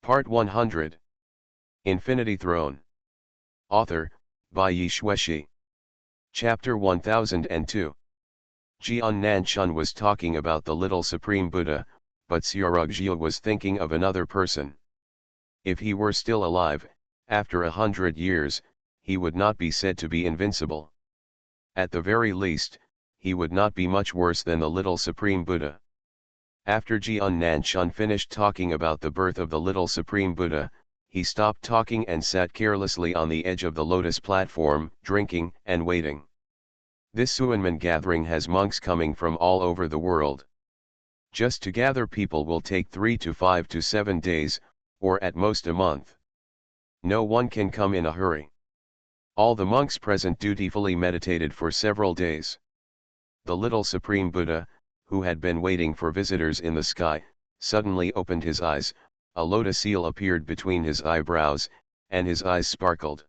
Part 100. Infinity Throne. Author, Bai Yi Shueshi. Chapter 1002. Jian Nanchun was talking about the little Supreme Buddha, but Xiaorugjiu was thinking of another person. If he were still alive, after 100 years, he would not be said to be invincible. At the very least, he would not be much worse than the little Supreme Buddha. After Jian Nanchun finished talking about the birth of the little Supreme Buddha, he stopped talking and sat carelessly on the edge of the lotus platform, drinking and waiting. This Suanmen gathering has monks coming from all over the world. Just to gather people will take 3 to 5 to 7 days, or at most a month. No one can come in a hurry. All the monks present dutifully meditated for several days. The little Supreme Buddha, who had been waiting for visitors in the sky, suddenly opened his eyes, a lotus seal appeared between his eyebrows, and his eyes sparkled.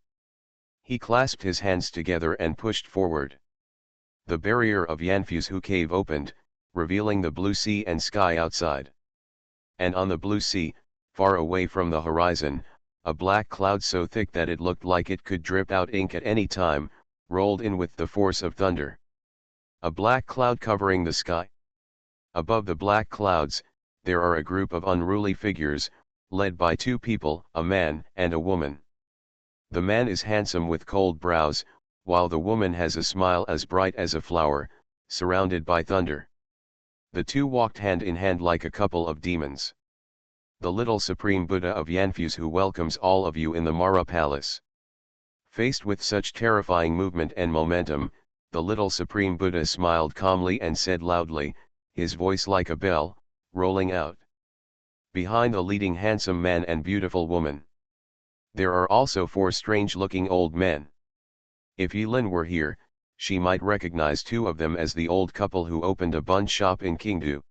He clasped his hands together and pushed forward. The barrier of Yanfu's cave opened, revealing the blue sea and sky outside. And on the blue sea, far away from the horizon, a black cloud so thick that it looked like it could drip out ink at any time, rolled in with the force of thunder. A black cloud covering the sky. Above the black clouds, there are a group of unruly figures, led by 2 people, a man and a woman. The man is handsome with cold brows, while the woman has a smile as bright as a flower, surrounded by thunder. The 2 walked hand in hand like a couple of demons. The little Supreme Buddha of Yanfu's who welcomes all of you in the Mara Palace. Faced with such terrifying movement and momentum, the little Supreme Buddha smiled calmly and said loudly, his voice like a bell, rolling out. Behind the leading handsome man and beautiful woman, there are also 4 strange-looking old men. If Yilin were here, she might recognize 2 of them as the old couple who opened a bun shop in Qingdu.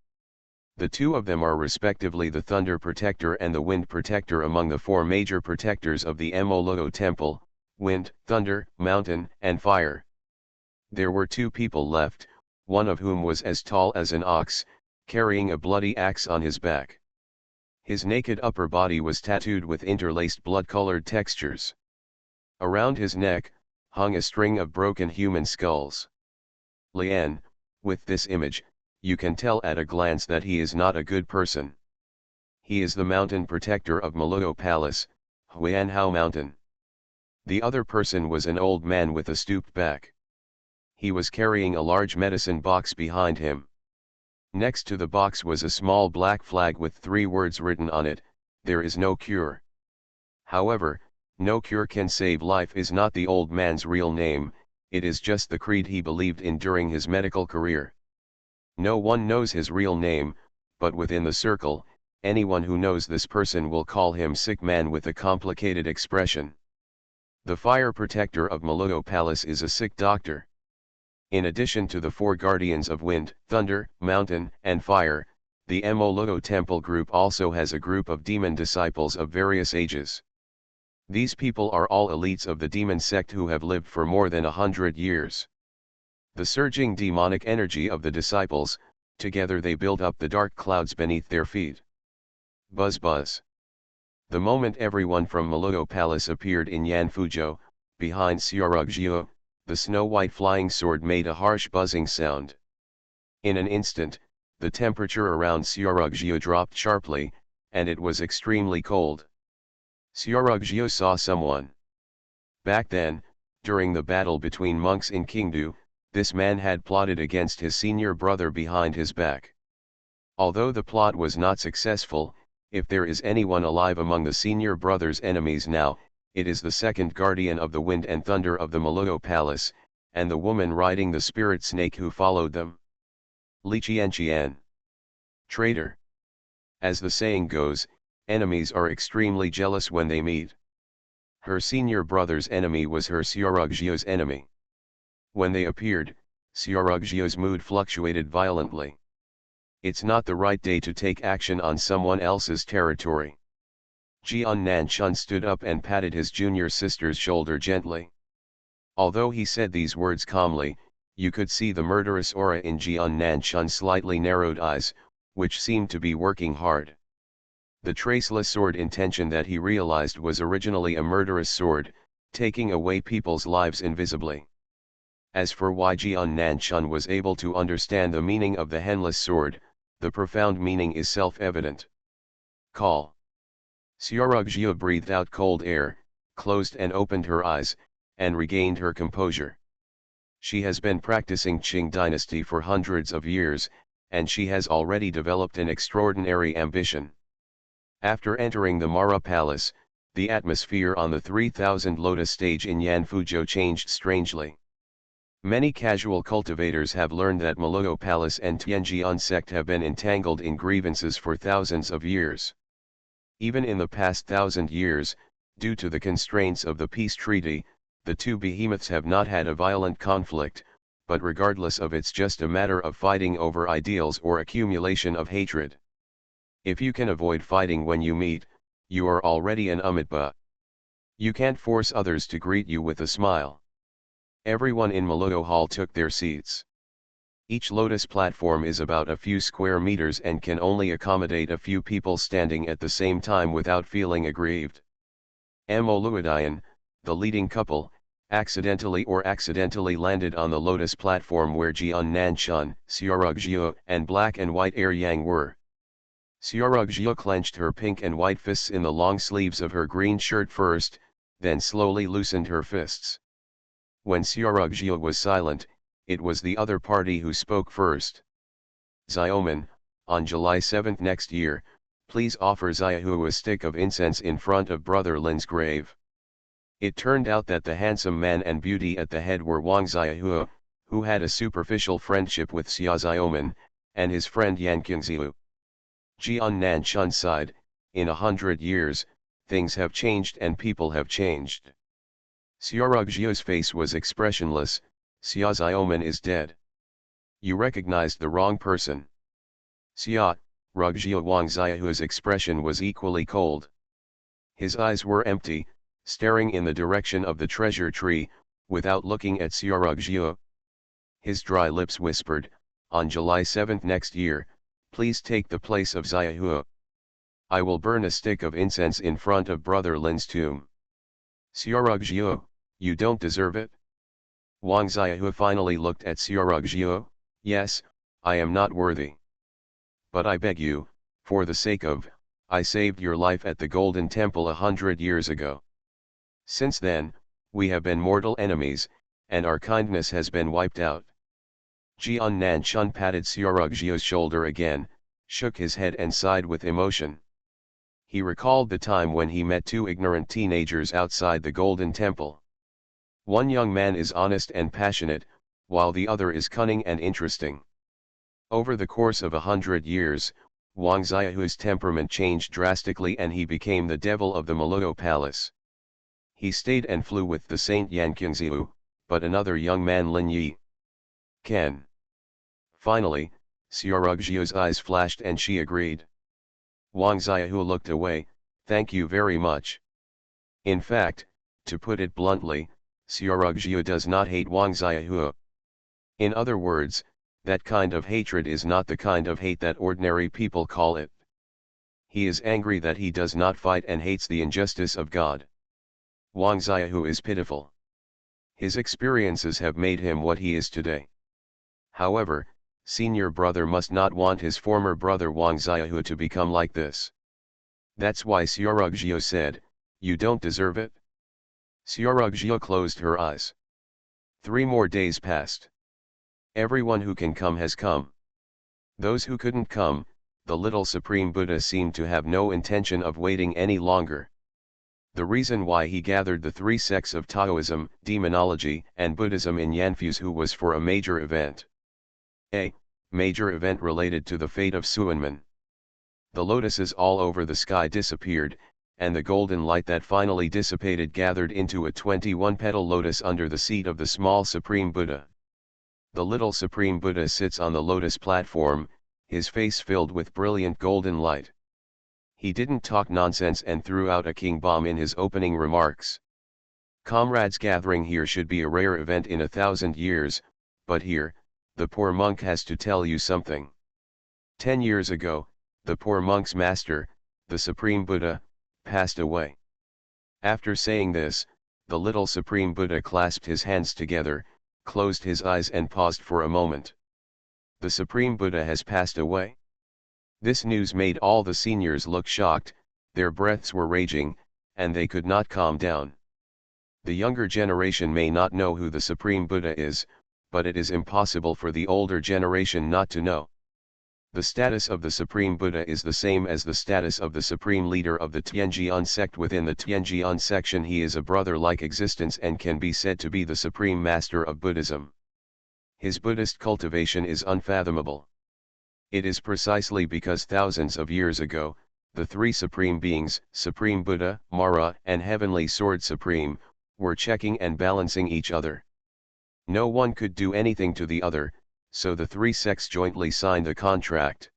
The 2 of them are respectively the Thunder Protector and the Wind Protector among the 4 major protectors of the MaleProtagonist Temple, Wind, Thunder, Mountain, and Fire. There were 2 people left, one of whom was as tall as an ox, carrying a bloody axe on his back. His naked upper body was tattooed with interlaced blood-colored textures. Around his neck, hung a string of broken human skulls. Lian, with this image, you can tell at a glance that he is not a good person. He is the mountain protector of MaleProtagonist Palace, Huanhao Mountain. The other person was an old man with a stooped back. He was carrying a large medicine box behind him. Next to the box was a small black flag with 3 words written on it, "There is no cure." However, "No cure can save life" is not the old man's real name, it is just the creed he believed in during his medical career. No one knows his real name, but within the circle, anyone who knows this person will call him sick man with a complicated expression. The fire protector of MaleProtagonist Palace is a sick doctor. In addition to the 4 guardians of wind, thunder, mountain, and fire, the MaleProtagonist Temple group also has a group of demon disciples of various ages. These people are all elites of the demon sect who have lived for more than 100 years. The surging demonic energy of the disciples, together they build up the dark clouds beneath their feet. Buzz buzz. The moment everyone from MaleProtagonist Palace appeared in Yanfuzhou, behind Xiaorugjiu, the snow-white flying sword made a harsh buzzing sound. In an instant, the temperature around Xiaorugjiu dropped sharply, and it was extremely cold. Xiaorugjiu saw someone. Back then, during the battle between monks in Qingdu, this man had plotted against his senior brother behind his back. Although the plot was not successful, if there is anyone alive among the senior brother's enemies now, it is the 2nd guardian of the wind and thunder of the MaleProtagonist Palace, and the woman riding the spirit snake who followed them. Li Qianqian. Traitor. As the saying goes, enemies are extremely jealous when they meet. Her senior brother's enemy was her Xiaorugjiu's enemy. When they appeared, Xiaorugjiu's mood fluctuated violently. It's not the right day to take action on someone else's territory. Jian Nanchun stood up and patted his junior sister's shoulder gently. Although he said these words calmly, you could see the murderous aura in Jian Nanchun's slightly narrowed eyes, which seemed to be working hard. The traceless sword intention that he realized was originally a murderous sword, taking away people's lives invisibly. As for why Jian Nanchun was able to understand the meaning of the Henless sword, the profound meaning is self-evident. Call. Xiaorugjiu breathed out cold air, closed and opened her eyes, and regained her composure. She has been practicing Qing dynasty for hundreds of years, and she has already developed an extraordinary ambition. After entering the Mara Palace, the atmosphere on the 3000 Lotus stage in Yanfuzhou changed strangely. Many casual cultivators have learned that Maluo Palace and Tianjian sect have been entangled in grievances for thousands of years. Even in the past 1,000 years, due to the constraints of the peace treaty, the two behemoths have not had a violent conflict, but regardless of it's just a matter of fighting over ideals or accumulation of hatred. If you can avoid fighting when you meet, you are already an Amitabha. You can't force others to greet you with a smile. Everyone in Maluo Hall took their seats. Each lotus platform is about a few square meters and can only accommodate a few people standing at the same time without feeling aggrieved. Moluidian, the leading couple, accidentally landed on the lotus platform where Jian Nanchun, Xiaorugjiu, and Black and White Air Yang were. Xiaorugjiu clenched her pink and white fists in the long sleeves of her green shirt first, then slowly loosened her fists. When Xiaorugjiu was silent, it was the other party who spoke first. Xiaoman, on July 7 next year, please offer Xiaohu a stick of incense in front of Brother Lin's grave. It turned out that the handsome man and beauty at the head were Wang Xiaohu, who had a superficial friendship with Xia Xiaoman, and his friend Yan Qingziu. Jian Nanchun sighed, in 100 years, things have changed and people have changed. Xiaorugjiu's face was expressionless. Xia Xiaoman is dead. You recognized the wrong person. Xia, Rugjiu Wang Xiaohu's expression was equally cold. His eyes were empty, staring in the direction of the treasure tree, without looking at Xiaorugjiu. His dry lips whispered, on July 7 next year, please take the place of Xiaohu. I will burn a stick of incense in front of Brother Lin's tomb. Xiaorugjiu, you don't deserve it? Wang Xiaohu finally looked at Xiaorugjiu. Yes, I am not worthy. But I beg you, for the sake of, I saved your life at the Golden Temple 100 years ago. Since then, we have been mortal enemies, and our kindness has been wiped out. Jian Nanchun patted Xiaorugjiu's shoulder again, shook his head and sighed with emotion. He recalled the time when he met two ignorant teenagers outside the Golden Temple. One young man is honest and passionate, while the other is cunning and interesting. Over the course of 100 years, Wang Xiaohu's temperament changed drastically and he became the devil of the Maluo Palace. He stayed and flew with the Saint Yan Qingziu, but another young man Lin Yi. Ken. Finally, Xiaorugjiu's eyes flashed and she agreed. Wang Xiaohu looked away, thank you very much. In fact, to put it bluntly, Xiaorugjiu does not hate Wang Xiaohu. In other words, that kind of hatred is not the kind of hate that ordinary people call it. He is angry that he does not fight and hates the injustice of God. Wang Xiaohu is pitiful. His experiences have made him what he is today. However, senior brother must not want his former brother Wang Xiaohu to become like this. That's why Xiaorugjiu said, you don't deserve it. Xiaorugjiu closed her eyes. 3 more days passed. Everyone who can come has come. Those who couldn't come, the little Supreme Buddha seemed to have no intention of waiting any longer. The reason why he gathered the 3 sects of Taoism, Demonology, and Buddhism in Yanfuzhou was for a major event. A major event related to the fate of Suanmen. The lotuses all over the sky disappeared, and the golden light that finally dissipated gathered into a 21-petal lotus under the seat of the small Supreme Buddha. The little Supreme Buddha sits on the lotus platform, his face filled with brilliant golden light. He didn't talk nonsense and threw out a king bomb in his opening remarks. Comrades, gathering here should be a rare event in 1,000 years, but here, the poor monk has to tell you something. 10 years ago, the poor monk's master, the Supreme Buddha, passed away. After saying this, the little Supreme Buddha clasped his hands together, closed his eyes and paused for a moment. The Supreme Buddha has passed away. This news made all the seniors look shocked, their breaths were raging, and they could not calm down. The younger generation may not know who the Supreme Buddha is, but it is impossible for the older generation not to know. The status of the Supreme Buddha is the same as the status of the supreme leader of the Tianjian sect. Within the Tianjian section he is a brother-like existence and can be said to be the supreme master of Buddhism. His Buddhist cultivation is unfathomable. It is precisely because thousands of years ago, the three supreme beings, Supreme Buddha, Mara, and Heavenly Sword Supreme, were checking and balancing each other. No one could do anything to the other, so the three sects jointly signed a contract.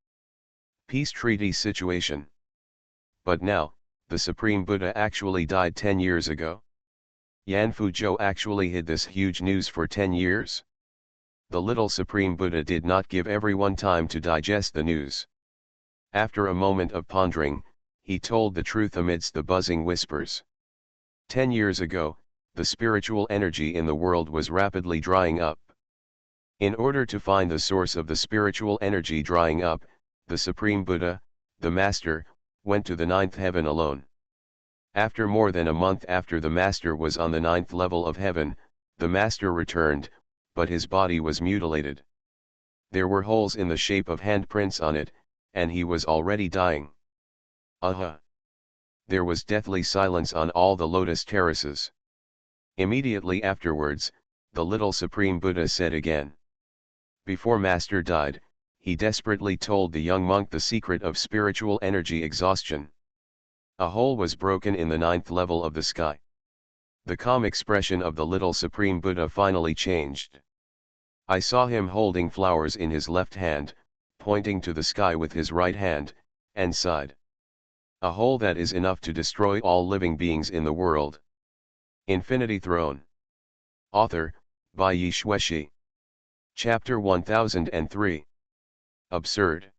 Peace treaty situation. But now, the Supreme Buddha actually died 10 years ago. Yan Fuzhou actually hid this huge news for 10 years. The little Supreme Buddha did not give everyone time to digest the news. After a moment of pondering, he told the truth amidst the buzzing whispers. 10 years ago, the spiritual energy in the world was rapidly drying up. In order to find the source of the spiritual energy drying up, the Supreme Buddha, the Master, went to the ninth heaven alone. After more than a month after the Master was on the ninth level of heaven, the Master returned, but his body was mutilated. There were holes in the shape of handprints on it, and he was already dying. There was deathly silence on all the lotus terraces. Immediately afterwards, the little Supreme Buddha said again. Before Master died, he desperately told the young monk the secret of spiritual energy exhaustion. A hole was broken in the ninth level of the sky. The calm expression of the little Supreme Buddha finally changed. I saw him holding flowers in his left hand, pointing to the sky with his right hand, and sighed. A hole that is enough to destroy all living beings in the world. Infinity Throne. Author, by Yi Xueshi. Chapter 1003. Absurd.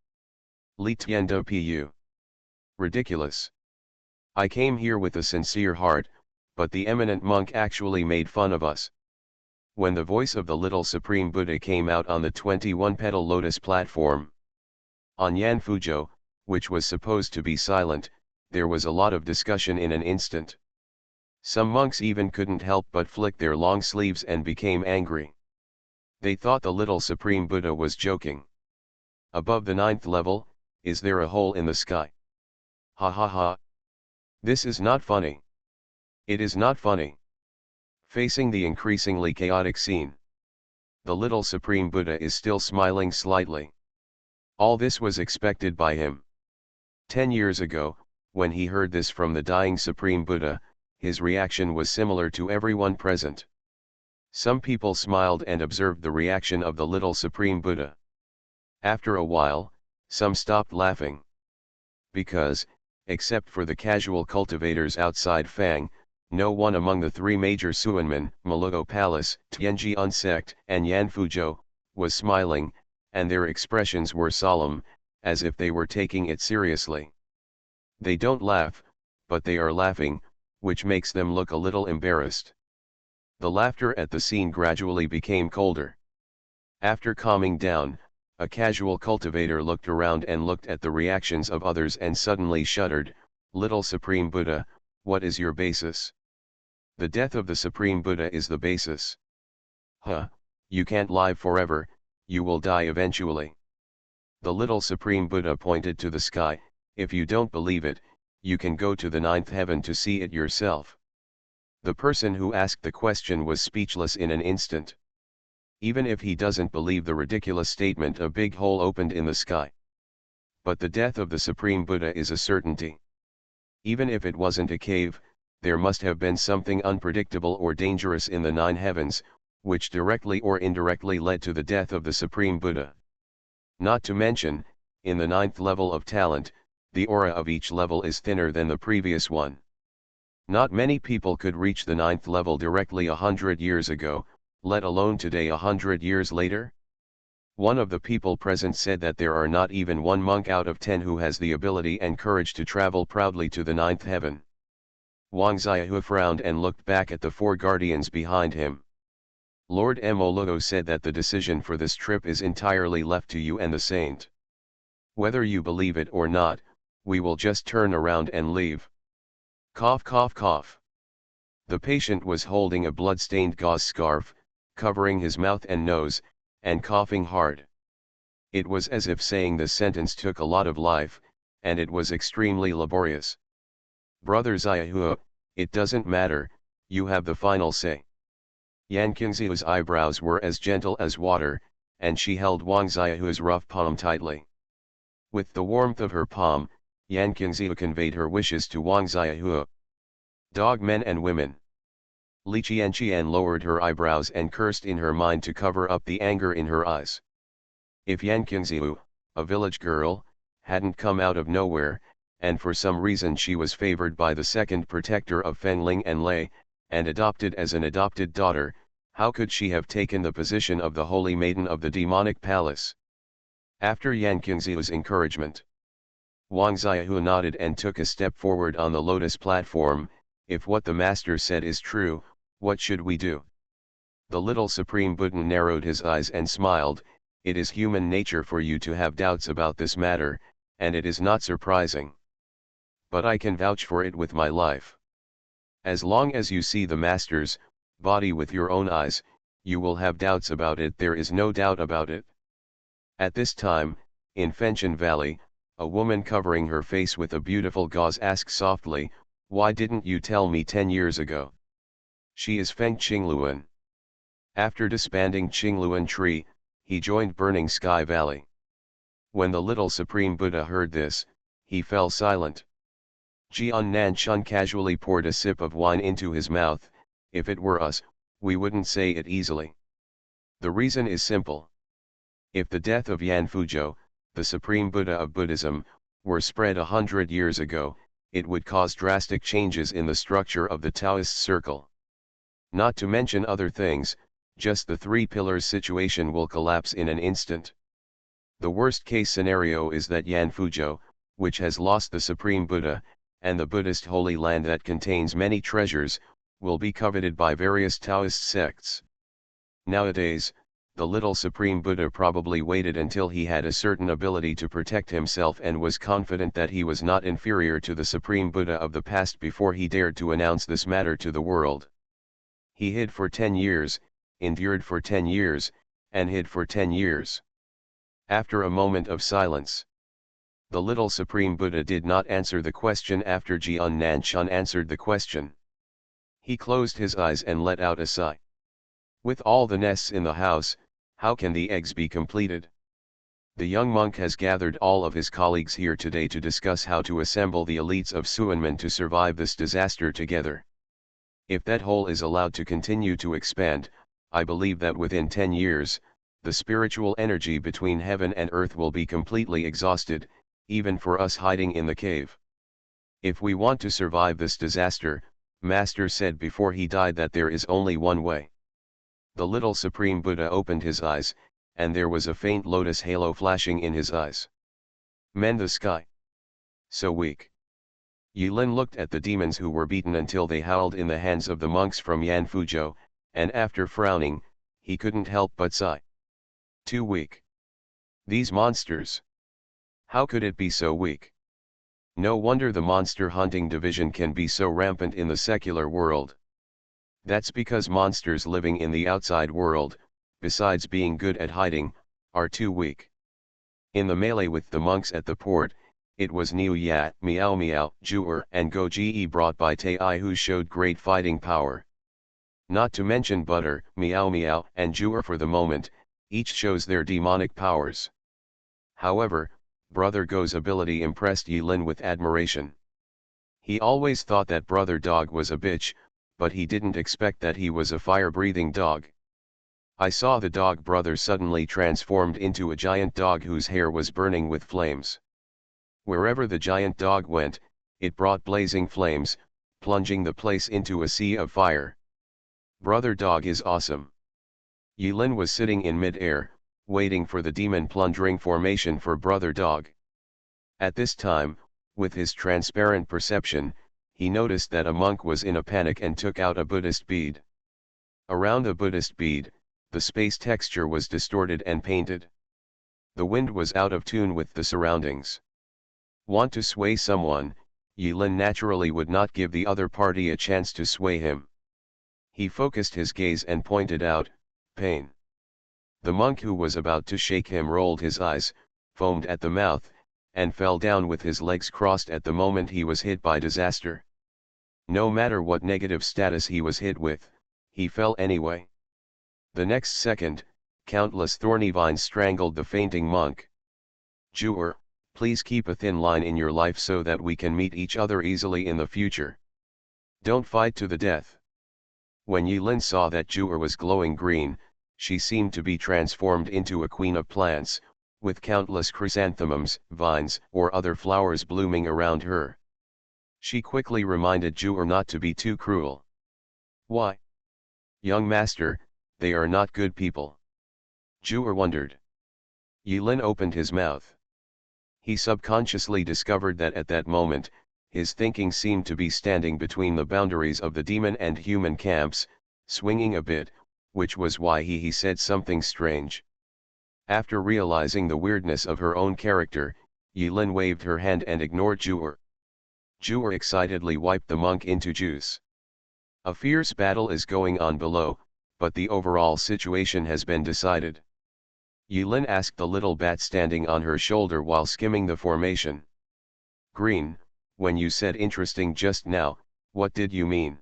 Li Tianda Pu. Ridiculous. I came here with a sincere heart, but the eminent monk actually made fun of us. When the voice of the little Supreme Buddha came out on the 21-petal lotus platform. On Yan Fuzhou, which was supposed to be silent, there was a lot of discussion in an instant. Some monks even couldn't help but flick their long sleeves and became angry. They thought the little Supreme Buddha was joking. Above the ninth level, is there a hole in the sky? Ha ha ha. This is not funny. It is not funny. Facing the increasingly chaotic scene, the little Supreme Buddha is still smiling slightly. All this was expected by him. 10 years ago, when he heard this from the dying Supreme Buddha, his reaction was similar to everyone present. Some people smiled and observed the reaction of the little Supreme Buddha. After a while, some stopped laughing. Because, except for the casual cultivators outside Fang, no one among the three major Suanmen, Maluo Palace, Tianjian sect, and Yan Fuzhou, was smiling, and their expressions were solemn, as if they were taking it seriously. They don't laugh, but they are laughing, which makes them look a little embarrassed. The laughter at the scene gradually became colder. After calming down, a casual cultivator looked around and looked at the reactions of others and suddenly shuddered. Little Supreme Buddha, what is your basis? The death of the Supreme Buddha is the basis. You can't live forever, you will die eventually. The little Supreme Buddha pointed to the sky. If you don't believe it, you can go to the ninth heaven to see it yourself. The person who asked the question was speechless in an instant. Even if he doesn't believe the ridiculous statement, a big hole opened in the sky. But the death of the Supreme Buddha is a certainty. Even if it wasn't a cave, there must have been something unpredictable or dangerous in the nine heavens, which directly or indirectly led to the death of the Supreme Buddha. Not to mention, in the ninth level of talent, the aura of each level is thinner than the previous one. Not many people could reach the ninth level directly 100 years ago, let alone today 100 years later. One of the people present said that there are not even one monk out of 10 who has the ability and courage to travel proudly to the ninth heaven. Wang Xiaohu frowned and looked back at the 4 guardians behind him. Lord Molugo said that the decision for this trip is entirely left to you and the saint. Whether you believe it or not, we will just turn around and leave. Cough cough cough. The patient was holding a blood-stained gauze scarf, covering his mouth and nose, and coughing hard. It was as if saying this sentence took a lot of life, and it was extremely laborious. Brother Xiaohu, it doesn't matter, you have the final say. Yan Qingxiu's eyebrows were as gentle as water, and she held Wang Xiaohu's rough palm tightly. With the warmth of her palm, Yan Qingxiu conveyed her wishes to Wang Xiaohu. Dog men and women. Li Qianqian lowered her eyebrows and cursed in her mind to cover up the anger in her eyes. If Yan Qingxiu, a village girl, hadn't come out of nowhere, and for some reason she was favored by the second protector of Fengling and Lei, and adopted as an adopted daughter, how could she have taken the position of the holy maiden of the demonic palace? After Yan Qingxiu's encouragement, Wang Xiaohu nodded and took a step forward on the lotus platform. If what the master said is true, what should we do? The little Supreme Buddha narrowed his eyes and smiled. It is human nature for you to have doubts about this matter, and it is not surprising. But I can vouch for it with my life. As long as you see the master's body with your own eyes, you will have doubts about it. There is no doubt about it. At this time, in Fengchen Valley, a woman covering her face with a beautiful gauze asked softly, "Why didn't you tell me 10 years ago?" She is Feng Qingluan. After disbanding Qingluan tree, he joined Burning Sky Valley. When the little Supreme Buddha heard this, he fell silent. Jian Nanchun casually poured a sip of wine into his mouth. If it were us, we wouldn't say it easily. The reason is simple. If the death of Yan Fuzhou, the Supreme Buddha of Buddhism, were spread 100 years ago, it would cause drastic changes in the structure of the Taoist circle. Not to mention other things, just the 3 pillars situation will collapse in an instant. The worst case scenario is that Yan Fuzhou, which has lost the Supreme Buddha, and the Buddhist holy land that contains many treasures, will be coveted by various Taoist sects. Nowadays, the little Supreme Buddha probably waited until he had a certain ability to protect himself and was confident that he was not inferior to the Supreme Buddha of the past before he dared to announce this matter to the world. He hid for 10 years, endured for 10 years, and hid for 10 years. After a moment of silence, the little Supreme Buddha did not answer the question after Jian Nanchun answered the question. He closed his eyes and let out a sigh. With all the nests in the house, how can the eggs be completed? The young monk has gathered all of his colleagues here today to discuss how to assemble the elites of Suanmen to survive this disaster together. If that hole is allowed to continue to expand, I believe that within 10 years, the spiritual energy between heaven and earth will be completely exhausted, even for us hiding in the cave. If we want to survive this disaster, Master said before he died that there is only one way. The little Supreme Buddha opened his eyes, and there was a faint lotus halo flashing in his eyes. Mend the sky. So weak. Yilin looked at the demons who were beaten until they howled in the hands of the monks from Yan Fuzhou, and after frowning, he couldn't help but sigh. Too weak. These monsters. How could it be so weak? No wonder the monster hunting division can be so rampant in the secular world. That's because monsters living in the outside world, besides being good at hiding, are too weak. In the melee with the monks at the port, it was Niu Ya, Miao Miao, Zhu'er and Go Ji brought by Tai who showed great fighting power. Not to mention Butter, Miao Miao and Zhu'er for the moment, each shows their demonic powers. However, Brother Go's ability impressed Yilin with admiration. He always thought that Brother Dog was a bitch, but he didn't expect that he was a fire-breathing dog. I saw the dog brother suddenly transformed into a giant dog whose hair was burning with flames. Wherever the giant dog went, it brought blazing flames, plunging the place into a sea of fire. Brother Dog is awesome. Yilin was sitting in mid-air, waiting for the demon plundering formation for brother dog. At this time, with his transparent perception, he noticed that a monk was in a panic and took out a Buddhist bead. Around the Buddhist bead, the space texture was distorted and painted. The wind was out of tune with the surroundings. Want to sway someone, Yilin naturally would not give the other party a chance to sway him. He focused his gaze and pointed out, pain. The monk who was about to shake him rolled his eyes, foamed at the mouth, and fell down with his legs crossed at the moment he was hit by disaster. No matter what negative status he was hit with, he fell anyway. The next second, countless thorny vines strangled the fainting monk. Jewer, please keep a thin line in your life so that we can meet each other easily in the future. Don't fight to the death. When Yilin saw that Jewer was glowing green, she seemed to be transformed into a queen of plants, with countless chrysanthemums, vines, or other flowers blooming around her. She quickly reminded Jewer not to be too cruel. Why? Young master, they are not good people. Jewer wondered. Yilin opened his mouth. He subconsciously discovered that at that moment, his thinking seemed to be standing between the boundaries of the demon and human camps, swinging a bit, which was why he said something strange. After realizing the weirdness of her own character, Yilin waved her hand and ignored Jewer. Jewer excitedly wiped the monk into juice. A fierce battle is going on below, but the overall situation has been decided. Yilin asked the little bat standing on her shoulder while skimming the formation. Green, when you said interesting just now, what did you mean?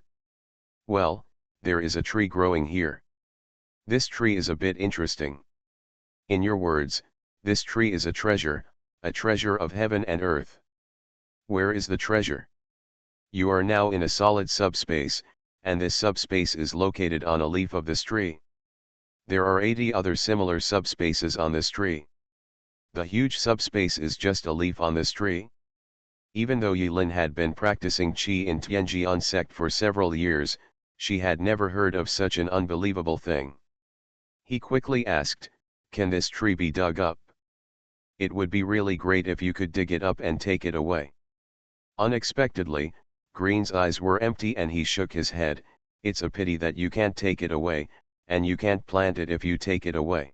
Well, there is a tree growing here. This tree is a bit interesting. In your words, this tree is a treasure of heaven and earth. Where is the treasure? You are now in a solid subspace, and this subspace is located on a leaf of this tree. There are 80 other similar subspaces on this tree. The huge subspace is just a leaf on this tree. Even though Yilin had been practicing Qi in Tianjian sect for several years, she had never heard of such an unbelievable thing. He quickly asked, can this tree be dug up? It would be really great if you could dig it up and take it away. Unexpectedly, Green's eyes were empty and he shook his head. It's a pity that you can't take it away, and you can't plant it if you take it away.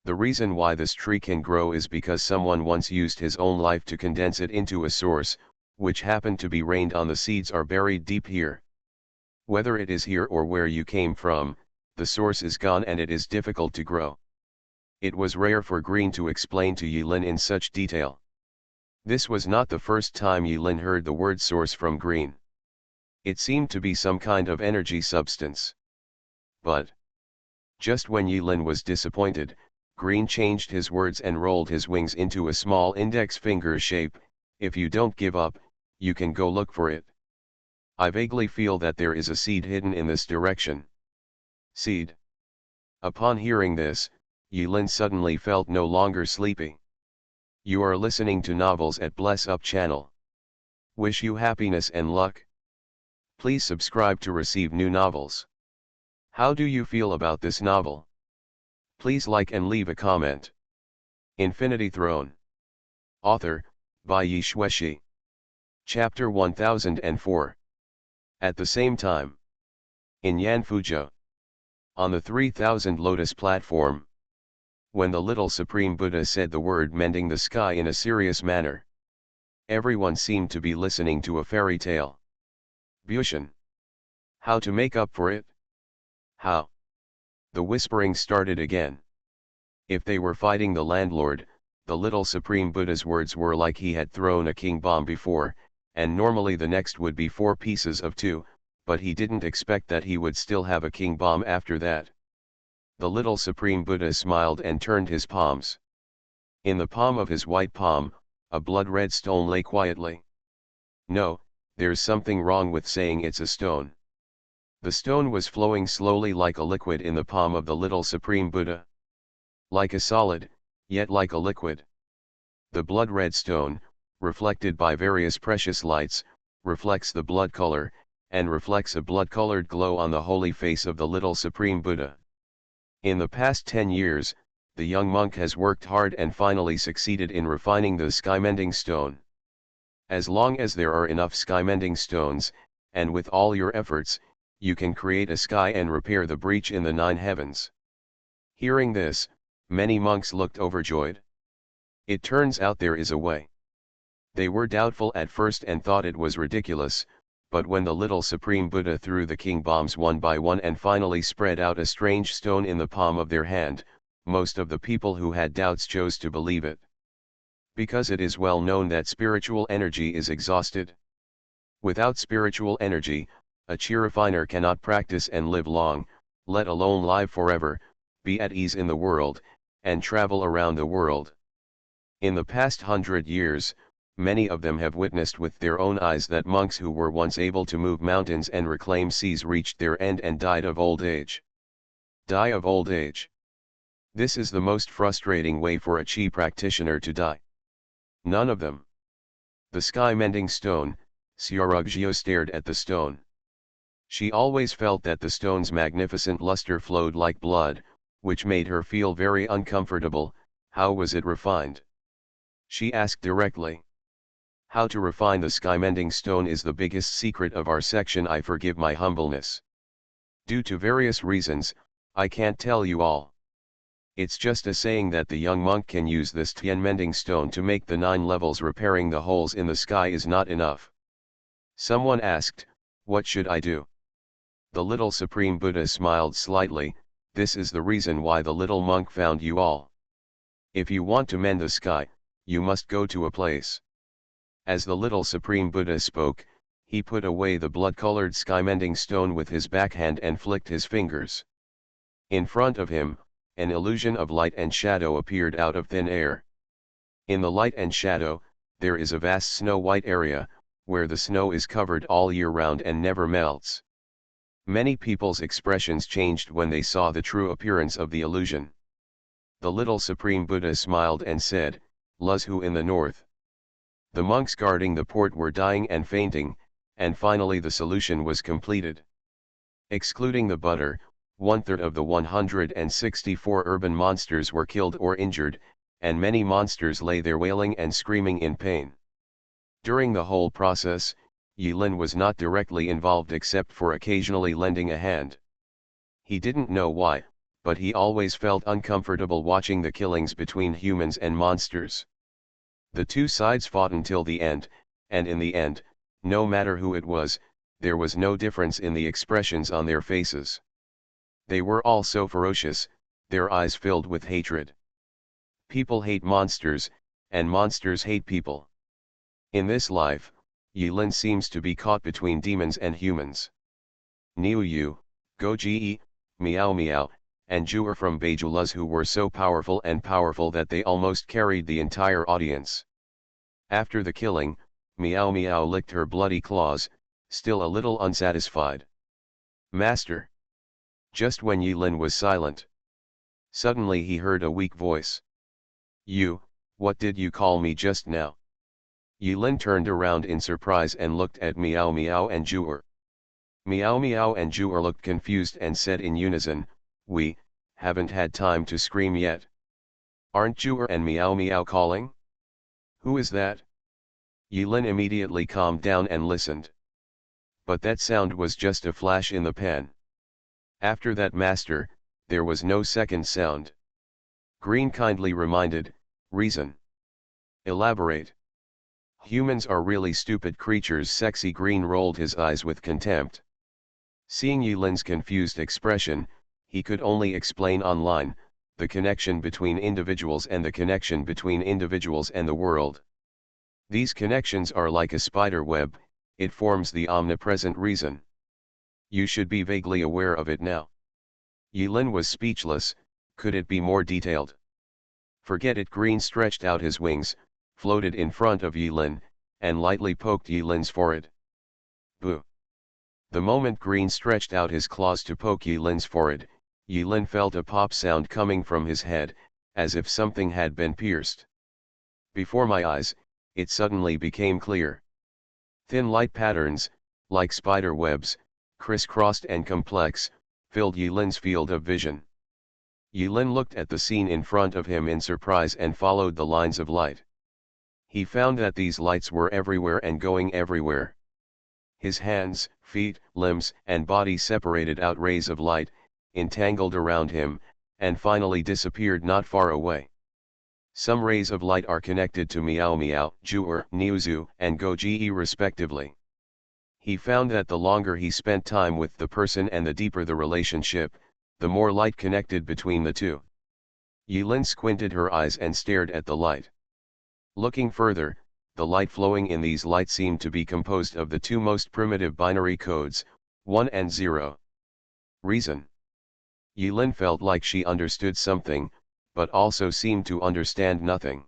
The reason why this tree can grow is because someone once used his own life to condense it into a source, which happened to be rained on. The seeds are buried deep here. Whether it is here or where you came from, the source is gone and it is difficult to grow. It was rare for Green to explain to Yilin in such detail. This was not the first time Yilin heard the word source from Green. It seemed to be some kind of energy substance. But just when Yilin was disappointed, Green changed his words and rolled his wings into a small index finger shape. If you don't give up, you can go look for it. I vaguely feel that there is a seed hidden in this direction. Seed. Upon hearing this, Yilin suddenly felt no longer sleepy. You are listening to novels at Bless Up channel. Wish you happiness and luck. Please subscribe to receive new novels. How do you feel about this novel? Please like and leave a comment. Infinity Throne. Author, by Yi Shueshi. Chapter 1004. At the same time. In Yanfuzhou. On the 3000 Lotus platform. When the little Supreme Buddha said the word mending the sky in a serious manner. Everyone seemed to be listening to a fairy tale. Bushin. How to make up for it? How? The whispering started again. If they were fighting the landlord, the little Supreme Buddha's words were like he had thrown a king bomb before, and normally the next would be 4 pieces of 2, but he didn't expect that he would still have a king bomb after that. The little Supreme Buddha smiled and turned his palms. In the palm of his white palm, a blood-red stone lay quietly. No, there's something wrong with saying it's a stone. The stone was flowing slowly like a liquid in the palm of the little Supreme Buddha. Like a solid, yet like a liquid. The blood-red stone, reflected by various precious lights, reflects the blood color, and reflects a blood-colored glow on the holy face of the little Supreme Buddha. In the past 10 years, The young monk has worked hard and finally succeeded in refining the sky-mending stone. As long as there are enough sky-mending stones, and with all your efforts, you can create a sky and repair the breach in the 9 heavens. Hearing this, many monks looked overjoyed. It turns out there is a way. They were doubtful at first and thought it was ridiculous, but when the little Supreme Buddha threw the king bombs one by one and finally spread out a strange stone in the palm of their hand, most of the people who had doubts chose to believe it. Because it is well known that spiritual energy is exhausted. Without spiritual energy, a chi refiner cannot practice and live long, let alone live forever, be at ease in the world, and travel around the world. In the past 100 years, many of them have witnessed with their own eyes that monks who were once able to move mountains and reclaim seas reached their end and died of old age. Die of old age. This is the most frustrating way for a chi practitioner to die. None of them. The sky-mending stone, Xiaorugjiu stared at the stone. She always felt that the stone's magnificent luster flowed like blood, which made her feel very uncomfortable. How was it refined? She asked directly. How to refine the sky-mending stone is the biggest secret of our section. I forgive my humbleness. Due to various reasons, I can't tell you all. It's just a saying that the young monk can use this tian-mending stone to make the 9 levels. Repairing the holes in the sky is not enough. Someone asked, what should I do? The little Supreme Buddha smiled slightly. This is the reason why the little monk found you all. If you want to mend the sky, you must go to a place. As the little Supreme Buddha spoke, he put away the blood-colored sky-mending stone with his backhand and flicked his fingers. In front of him, an illusion of light and shadow appeared out of thin air. In the light and shadow, there is a vast snow-white area, where the snow is covered all year round and never melts. Many people's expressions changed when they saw the true appearance of the illusion. The little Supreme Buddha smiled and said, Luzhu in the north. The monks guarding the port were dying and fainting, and finally the solution was completed. Excluding the butter, 1/3 of the 164 urban monsters were killed or injured, and many monsters lay there wailing and screaming in pain. During the whole process, Yilin was not directly involved except for occasionally lending a hand. He didn't know why, but he always felt uncomfortable watching the killings between humans and monsters. The two sides fought until the end, and in the end, no matter who it was, there was no difference in the expressions on their faces. They were all so ferocious, their eyes filled with hatred. People hate monsters, and monsters hate people. In this life, Yilin seems to be caught between demons and humans. Niu Yu, Go Ji, Miao Miao, and Zhu'er from Beijuluz who were so powerful that they almost carried the entire audience. After the killing, Miao Miao licked her bloody claws, still a little unsatisfied. Master. Just when Yilin was silent, suddenly he heard a weak voice. You, what did you call me just now? Yilin turned around in surprise and looked at Miao Miao and Zhu'er. Miao Miao and Zhu'er looked confused and said in unison, we haven't had time to scream yet. Aren't Zhu'er and Miao Miao calling? Who is that? Yilin immediately calmed down and listened. But that sound was just a flash in the pan. After that, master, there was no second sound. Green kindly reminded, reason. Elaborate. Humans are really stupid creatures. Sexy Green rolled his eyes with contempt. Seeing Yilin's confused expression, he could only explain online, the connection between individuals and the connection between individuals and the world. These connections are like a spider web, it forms the omnipresent reason. You should be vaguely aware of it now. Yilin was speechless. Could it be more detailed? Forget it. Green stretched out his wings, floated in front of Yilin, and lightly poked Yilin's forehead. Boo! The moment Green stretched out his claws to poke Yilin's forehead, Yilin felt a pop sound coming from his head, as if something had been pierced. Before my eyes, it suddenly became clear. Thin light patterns, like spider webs, crisscrossed and complex, filled Yilin's field of vision. Yulin looked at the scene in front of him in surprise and followed the lines of light. He found that these lights were everywhere and going everywhere. His hands, feet, limbs, and body separated out rays of light, entangled around him, and finally disappeared not far away. Some rays of light are connected to Miao Miao, Juer, Niuzu, and Goji respectively. He found that the longer he spent time with the person and the deeper the relationship, the more light connected between the two. Yulin squinted her eyes and stared at the light. Looking further, the light flowing in these lights seemed to be composed of the two most primitive binary codes, 1 and 0. Reason. Yulin felt like she understood something, but also seemed to understand nothing.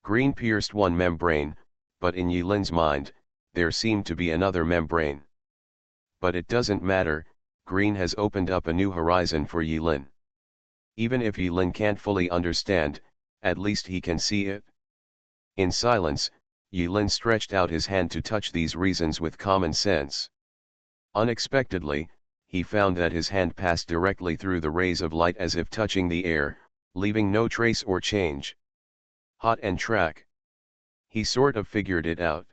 Green pierced one membrane, but in Yulin's mind, there seemed to be another membrane. But it doesn't matter, green has opened up a new horizon for Yulin. Even if Yulin can't fully understand, at least he can see it. In silence, Yulin stretched out his hand to touch these reasons with common sense. Unexpectedly, he found that his hand passed directly through the rays of light as if touching the air, leaving no trace or change. Hot and track. He sort of figured it out.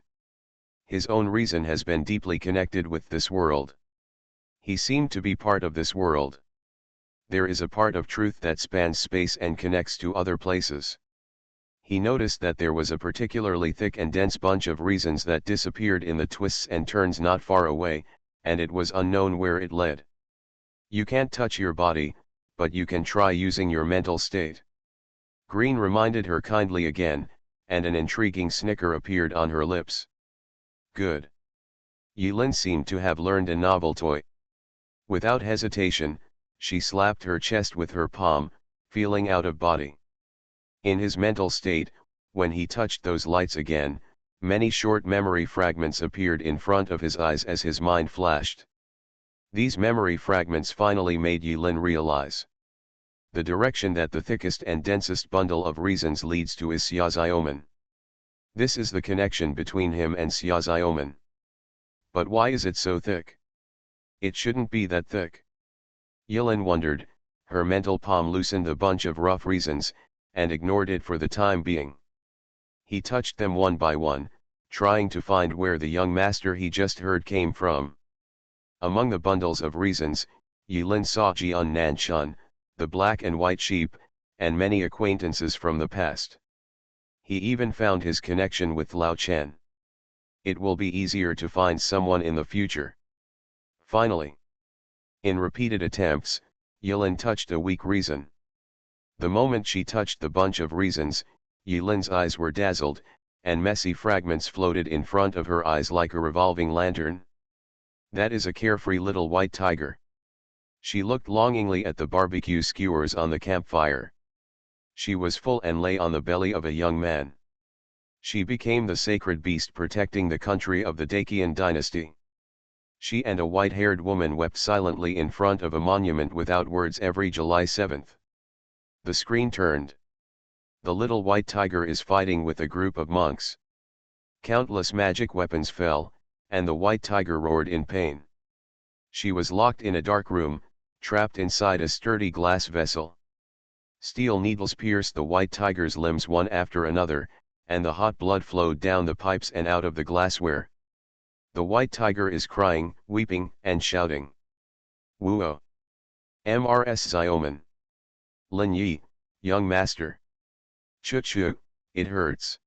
His own reason has been deeply connected with this world. He seemed to be part of this world. There is a part of truth that spans space and connects to other places. He noticed that there was a particularly thick and dense bunch of reasons that disappeared in the twists and turns not far away, and it was unknown where it led. You can't touch your body, but you can try using your mental state. Green reminded her kindly again, and an intriguing snicker appeared on her lips. Good. Yulin seemed to have learned a novel toy. Without hesitation, she slapped her chest with her palm, feeling out of body. In his mental state, when he touched those lights again, many short memory fragments appeared in front of his eyes as his mind flashed. These memory fragments finally made Yulin realize. The direction that the thickest and densest bundle of reasons leads to is Xiaoxiaoman. This is the connection between him and Xiaoxiaoman. But why is it so thick? It shouldn't be that thick. Yulin wondered. Her mental palm loosened the bunch of rough reasons, and ignored it for the time being. He touched them one by one, trying to find where the young master he just heard came from. Among the bundles of reasons, Yulin saw Jian Nanshan, the black and white sheep, and many acquaintances from the past. He even found his connection with Lao Chen. It will be easier to find someone in the future. Finally. In repeated attempts, Yulin touched a weak reason. The moment she touched the bunch of reasons, Yulin's eyes were dazzled, and messy fragments floated in front of her eyes like a revolving lantern. That is a carefree little white tiger. She looked longingly at the barbecue skewers on the campfire. She was full and lay on the belly of a young man. She became the sacred beast protecting the country of the Dacian dynasty. She and a white-haired woman wept silently in front of a monument without words every July 7th. The screen turned. The little white tiger is fighting with a group of monks. Countless magic weapons fell, and the white tiger roared in pain. She was locked in a dark room, trapped inside a sturdy glass vessel. Steel needles pierced the white tiger's limbs one after another, and the hot blood flowed down the pipes and out of the glassware. The white tiger is crying, weeping, and shouting. Wuo! Mrs. Xiaoman! Lin Yi, young master. Chu, it hurts.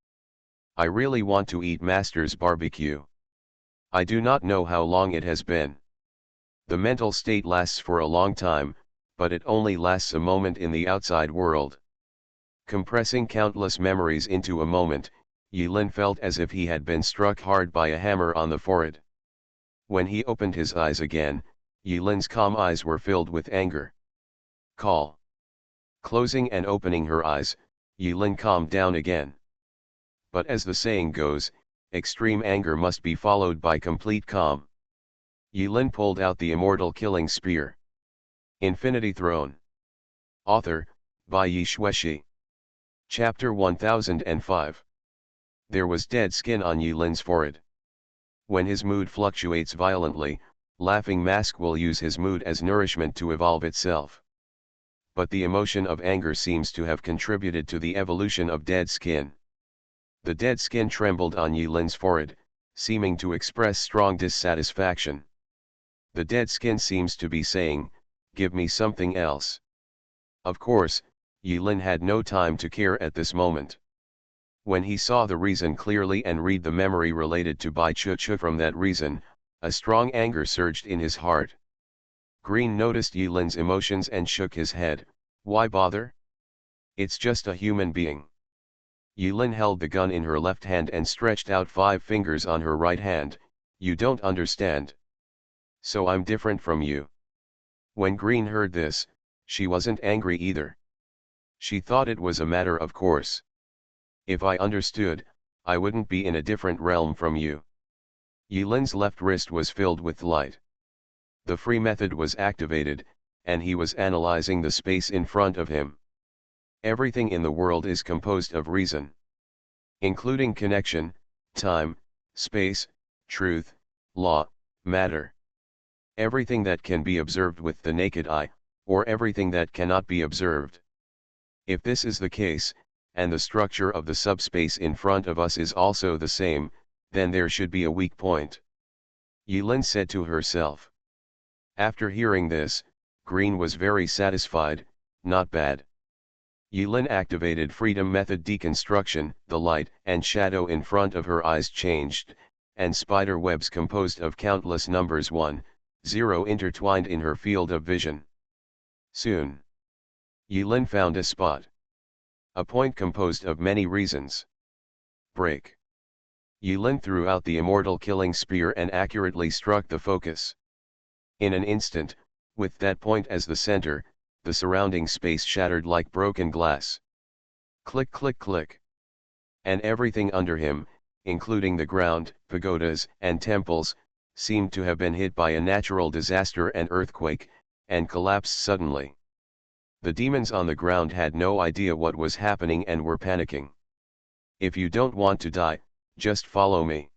I really want to eat master's barbecue. I do not know how long it has been. The mental state lasts for a long time, but it only lasts a moment in the outside world. Compressing countless memories into a moment, Yulin felt as if he had been struck hard by a hammer on the forehead. When he opened his eyes again, Yulin's calm eyes were filled with anger. Call. Closing and opening her eyes, Yulin calmed down again. But as the saying goes, extreme anger must be followed by complete calm. Yulin pulled out the immortal killing spear. Infinity Throne. Author, by Yi Shueshi. Chapter 1005. There was dead skin on Yulin's forehead. When his mood fluctuates violently, Laughing Mask will use his mood as nourishment to evolve itself. but the emotion of anger seems to have contributed to the evolution of dead skin. The dead skin trembled on Yilin's forehead, seeming to express strong dissatisfaction. The dead skin seems to be saying, "Give me something else." Of course, Yilin had no time to care at this moment. When he saw the reason clearly and read the memory related to Bai Chu from that reason, a strong anger surged in his heart. Green noticed Yilin's emotions and shook his head. "Why bother? It's just a human being." Yilin held the gun in her left hand and stretched out 5 fingers on her right hand. "You don't understand. So I'm different from you." When Green heard this, she wasn't angry either. She thought it was a matter of course. "If I understood, I wouldn't be in a different realm from you." Yilin's left wrist was filled with light. The free method was activated, and he was analyzing the space in front of him. Everything in the world is composed of reason, including connection, time, space, truth, law, matter. Everything that can be observed with the naked eye, or everything that cannot be observed. If this is the case, and the structure of the subspace in front of us is also the same, then there should be a weak point. Yilin said to herself. After hearing this, Green was very satisfied. "Not bad." Yilin activated freedom method deconstruction. The light and shadow in front of her eyes changed, and spider webs composed of countless numbers 1, 0 intertwined in her field of vision. Soon, Yilin found a spot. A point composed of many reasons. Break. Yilin threw out the immortal killing spear and accurately struck the focus. In an instant, with that point as the center, the surrounding space shattered like broken glass. Click click click. And everything under him, including the ground, pagodas, and temples, seemed to have been hit by a natural disaster and earthquake, and collapsed suddenly. The demons on the ground had no idea what was happening and were panicking. "If you don't want to die, just follow me."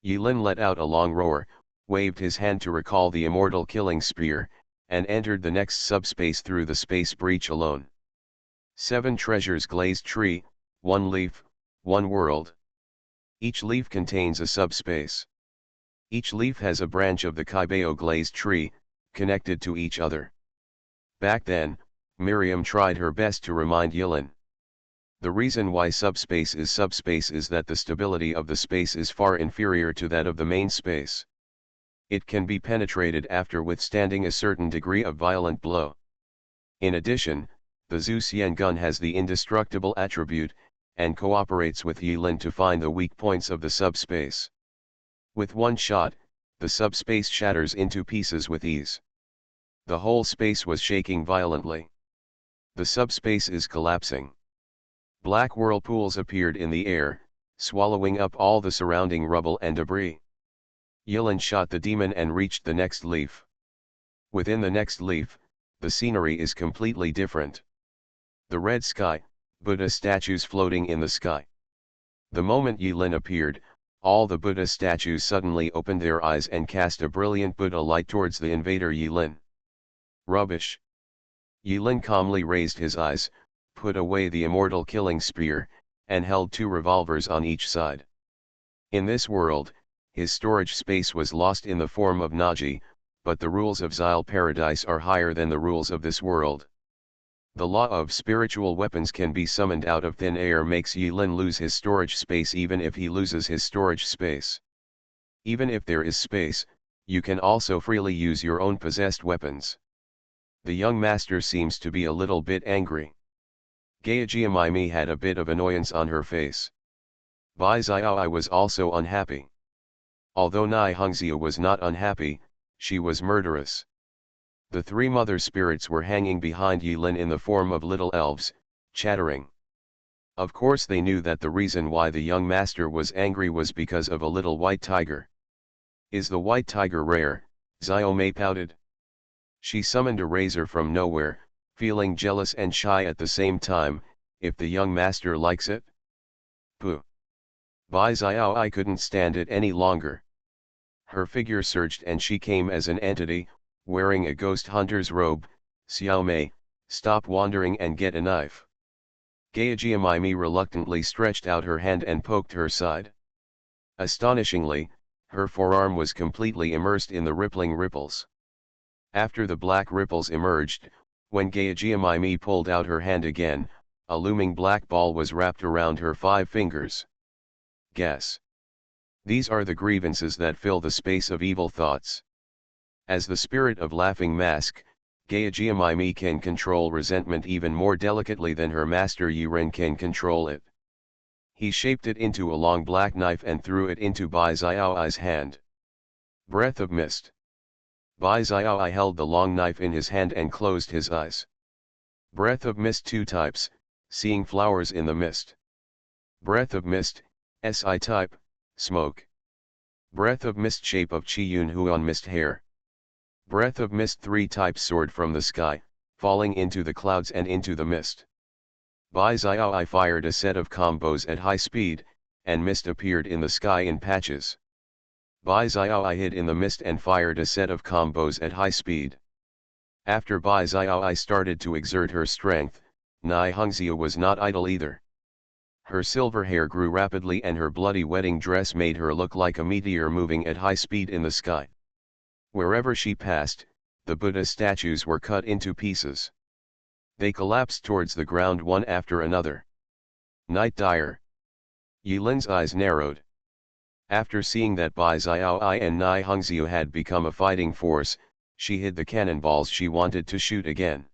Yilin let out a long roar, waved his hand to recall the immortal killing spear, and entered the next subspace through the space breach alone. 7 treasures glazed tree, 1 leaf, 1 world. Each leaf contains a subspace. Each leaf has a branch of the Kaibao glazed tree, connected to each other. Back then, Miriam tried her best to remind Yilin. The reason why subspace is that the stability of the space is far inferior to that of the main space. It can be penetrated after withstanding a certain degree of violent blow. In addition, the Zhu Xian gun has the indestructible attribute, and cooperates with Yilin to find the weak points of the subspace. With one shot, the subspace shatters into pieces with ease. The whole space was shaking violently. The subspace is collapsing. Black whirlpools appeared in the air, swallowing up all the surrounding rubble and debris. Yilin shot the demon and reached the next leaf. Within the next leaf, the scenery is completely different. The red sky, Buddha statues floating in the sky. The moment Yilin appeared, all the Buddha statues suddenly opened their eyes and cast a brilliant Buddha light towards the invader Yilin. Rubbish. Yilin calmly raised his eyes, put away the immortal killing spear, and held 2 revolvers on each side. In this world, his storage space was lost in the form of Naji, but the rules of Xyle Paradise are higher than the rules of this world. The law of spiritual weapons can be summoned out of thin air makes Yilin lose his storage space even if he loses his storage space. Even if there is space, you can also freely use your own possessed weapons. The young master seems to be a little bit angry. Gaijiamaimi had a bit of annoyance on her face. Bai Xiaoi was also unhappy. Although Nai Hongxia was not unhappy, she was murderous. The 3 mother spirits were hanging behind Yilin in the form of little elves, chattering. Of course they knew that the reason why the young master was angry was because of a little white tiger. "Is the white tiger rare?" Xiaomei pouted. She summoned a razor from nowhere, feeling jealous and shy at the same time. "If the young master likes it?" Pooh. Bai Xiaoi couldn't stand it any longer. Her figure surged and she came as an entity, wearing a ghost hunter's robe. "Xiaomei, Stop wandering and get a knife. Gayajimimi reluctantly stretched out her hand and poked her side. Astonishingly, her forearm was completely immersed in the rippling ripples. After the black ripples emerged, when Gayajimimi pulled out her hand again, a looming black ball was wrapped around her 5 fingers. Guess. These are the grievances that fill the space of evil thoughts. As the spirit of Laughing Mask, Gayajimimi can control resentment even more delicately than her master Yiren can control it. He shaped it into a long black knife and threw it into Bai Xiaoi's hand. Breath of mist. Bai Xiaoi held the long knife in his hand and closed his eyes. Breath of mist 2 types, seeing flowers in the mist. Breath of mist, SI type, smoke. Breath of mist shape of Qi Yun Huan mist hair. Breath of mist 3 types soared from the sky, falling into the clouds and into the mist. Bai Xiaoi fired a set of combos at high speed, and mist appeared in the sky in patches. Bai Xiaoi hid in the mist and fired a set of combos at high speed. After Bai Xiaoi started to exert her strength, Nai Hongzia was not idle either. Her silver hair grew rapidly and her bloody wedding dress made her look like a meteor moving at high speed in the sky. Wherever she passed, the Buddha statues were cut into pieces. They collapsed towards the ground one after another. Night Dire. Yilin's eyes narrowed. After seeing that Bai Xiaoi and Nai Hongzia had become a fighting force, she hid the cannonballs she wanted to shoot again.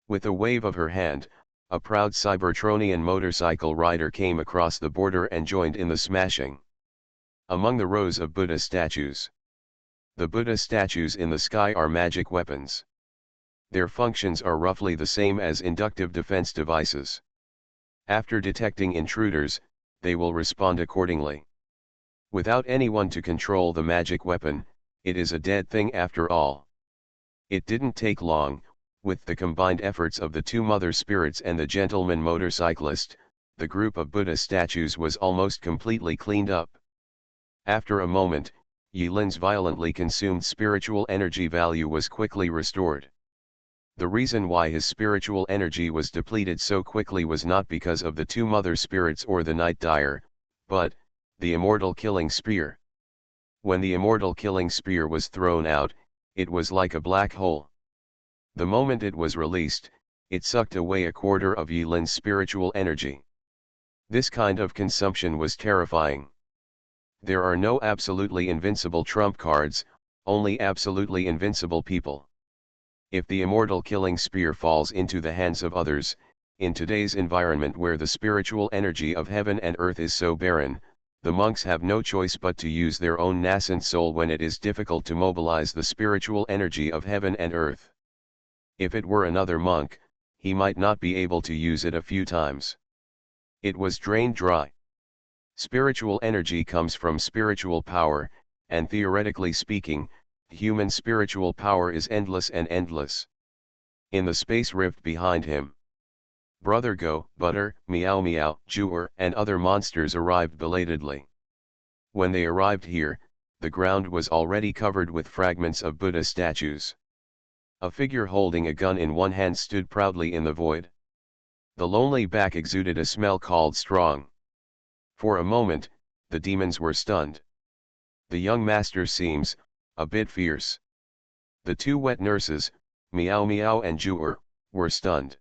With a wave of her hand, a proud Cybertronian motorcycle rider came across the border and joined in the smashing. Among the rows of Buddha statues. The Buddha statues in the sky are magic weapons. Their functions are roughly the same as inductive defense devices. After detecting intruders, they will respond accordingly. Without anyone to control the magic weapon, it is a dead thing after all. It didn't take long, with the combined efforts of the 2 mother spirits and the gentleman motorcyclist, the group of Buddha statues was almost completely cleaned up. After a moment, Yilin's violently consumed spiritual energy value was quickly restored. The reason why his spiritual energy was depleted so quickly was not because of the 2 mother spirits or the Night Dire, but the immortal killing spear. When the immortal killing spear was thrown out, it was like a black hole. The moment it was released, it sucked away a quarter of Yilin's spiritual energy. This kind of consumption was terrifying. There are no absolutely invincible trump cards, only absolutely invincible people. If the immortal killing spear falls into the hands of others, in today's environment where the spiritual energy of heaven and earth is so barren, the monks have no choice but to use their own nascent soul when it is difficult to mobilize the spiritual energy of heaven and earth. If it were another monk, he might not be able to use it a few times. It was drained dry. Spiritual energy comes from spiritual power, and theoretically speaking, human spiritual power is endless and endless. In the space rift behind him, Brother Go, Butter, Meow Meow, Jewer, and other monsters arrived belatedly. When they arrived here, the ground was already covered with fragments of Buddha statues. A figure holding a gun in one hand stood proudly in the void. The lonely back exuded a smell called strong. For a moment, the demons were stunned. The young master seems a bit fierce. The 2 wet nurses, Meow Meow and Jewer, were stunned.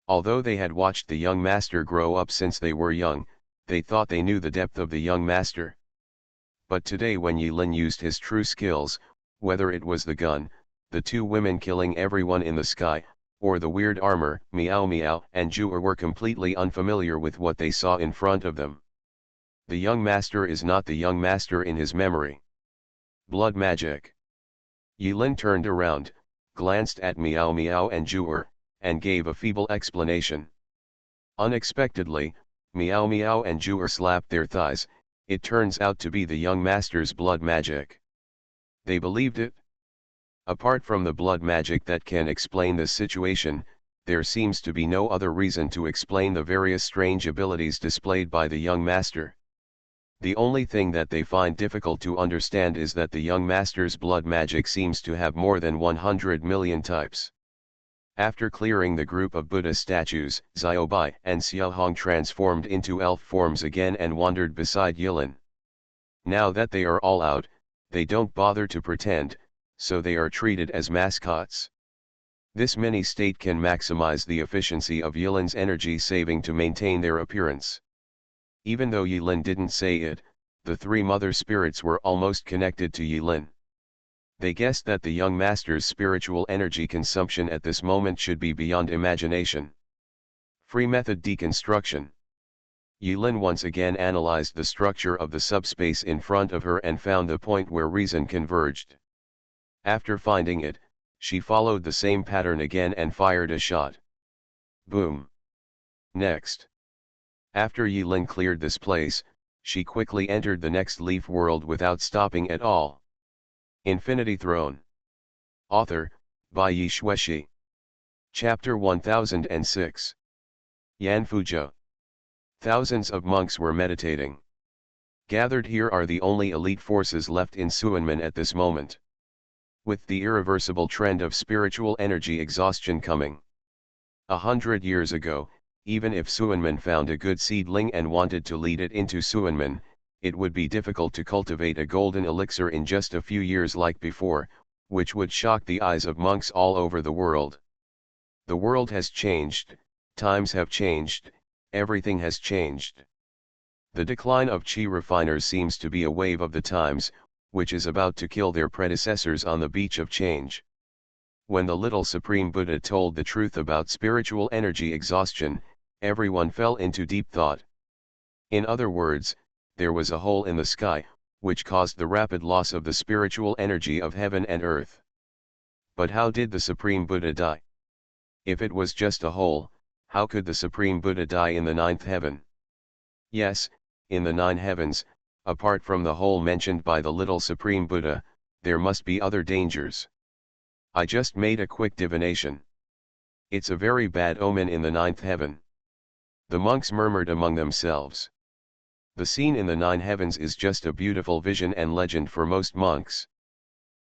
Although they had watched the young master grow up since they were young, they thought they knew the depth of the young master. But today when Yilin used his true skills, whether it was the gun, the 2 women killing everyone in the sky, or the weird armor, Meow Meow and Jewer were completely unfamiliar with what they saw in front of them. The young master is not the young master in his memory. Blood magic. Yilin turned around, glanced at Meow Meow and Jewer, and gave a feeble explanation. Unexpectedly, Meow Meow and Jewer slapped their thighs. It turns out to be the young master's blood magic. They believed it. Apart from the blood magic that can explain this situation, there seems to be no other reason to explain the various strange abilities displayed by the young master. The only thing that they find difficult to understand is that the young master's blood magic seems to have more than 100 million types. After clearing the group of Buddha statues, Xiaobai and Xiaohong transformed into elf forms again and wandered beside Yilin. Now that they are all out, they don't bother to pretend, so they are treated as mascots. This mini state can maximize the efficiency of Yilin's energy saving to maintain their appearance. Even though Yilin didn't say it, the three mother spirits were almost connected to Yilin. They guessed that the young master's spiritual energy consumption at this moment should be beyond imagination. Free method deconstruction. Yilin once again analyzed the structure of the subspace in front of her and found the point where reason converged. After finding it, she followed the same pattern again and fired a shot. Boom. Next. After Yilin cleared this place, she quickly entered the next leaf world without stopping at all. Infinity Throne. Author, by Yi Shueshi. Chapter 1006. Yan Fuzhou. Thousands of monks were meditating. Gathered here are the only elite forces left in Suanmen at this moment. With the irreversible trend of spiritual energy exhaustion coming. 100 years ago, even if Suanmen found a good seedling and wanted to lead it into Suanmen, it would be difficult to cultivate a golden elixir in just a few years like before, which would shock the eyes of monks all over the world. The world has changed, times have changed, everything has changed. The decline of chi refiners seems to be a wave of the times, which is about to kill their predecessors on the beach of change. When the little Supreme Buddha told the truth about spiritual energy exhaustion, everyone fell into deep thought. In other words, there was a hole in the sky, which caused the rapid loss of the spiritual energy of heaven and earth. But how did the Supreme Buddha die? If it was just a hole, how could the Supreme Buddha die in the ninth heaven? Yes, in the nine heavens, apart from the hole mentioned by the little Supreme Buddha, there must be other dangers. I just made a quick divination. It's a very bad omen in the ninth heaven. The monks murmured among themselves. The scene in the nine heavens is just a beautiful vision and legend for most monks.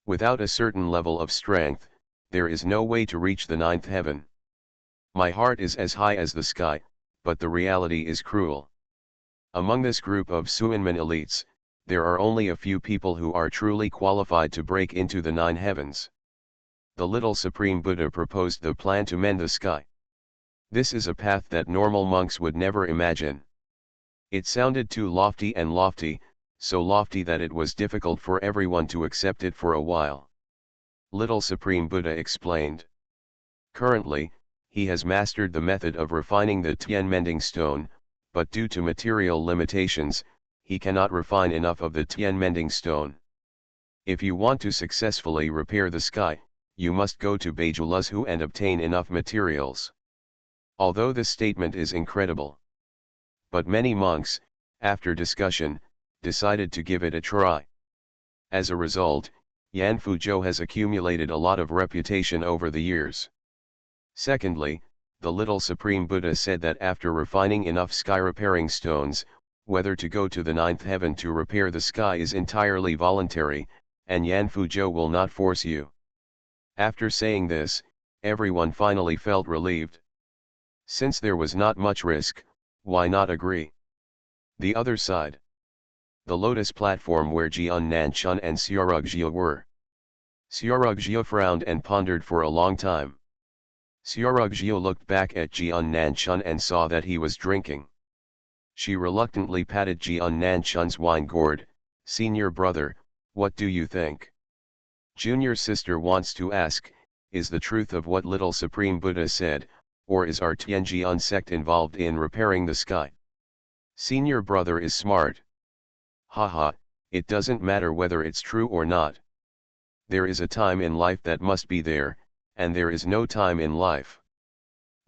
Without a certain level of strength, there is no way to reach the ninth heaven. My heart is as high as the sky, but the reality is cruel. Among this group of Suanmen elites, there are only a few people who are truly qualified to break into the nine heavens. The little Supreme Buddha proposed the plan to mend the sky. This is a path that normal monks would never imagine. It sounded too lofty, so lofty that it was difficult for everyone to accept it for a while. Little Supreme Buddha explained. Currently, he has mastered the method of refining the Tian mending stone, but due to material limitations, he cannot refine enough of the Tian mending stone. If you want to successfully repair the sky, you must go to Beijuluzhu and obtain enough materials. Although this statement is incredible. But many monks, after discussion, decided to give it a try. As a result, Yan Fuzhou has accumulated a lot of reputation over the years. Secondly, the little Supreme Buddha said that after refining enough sky repairing stones, whether to go to the ninth heaven to repair the sky is entirely voluntary, and Yan Fuzhou will not force you. After saying this, everyone finally felt relieved. Since there was not much risk, why not agree? The other side. The lotus platform where Jian Nanchun and Xiaorugzhou were. Xiaorugzhou frowned and pondered for a long time. Xiaorugzhou looked back at Jian Nanchun and saw that he was drinking. She reluctantly patted Jian Nanchun's wine gourd. "Senior brother, what do you think?" Junior sister wants to ask, is the truth of what little Supreme Buddha said, or is our Tianjian sect involved in repairing the sky? Senior brother is smart. Haha, it doesn't matter whether it's true or not. There is a time in life that must be there, and there is no time in life.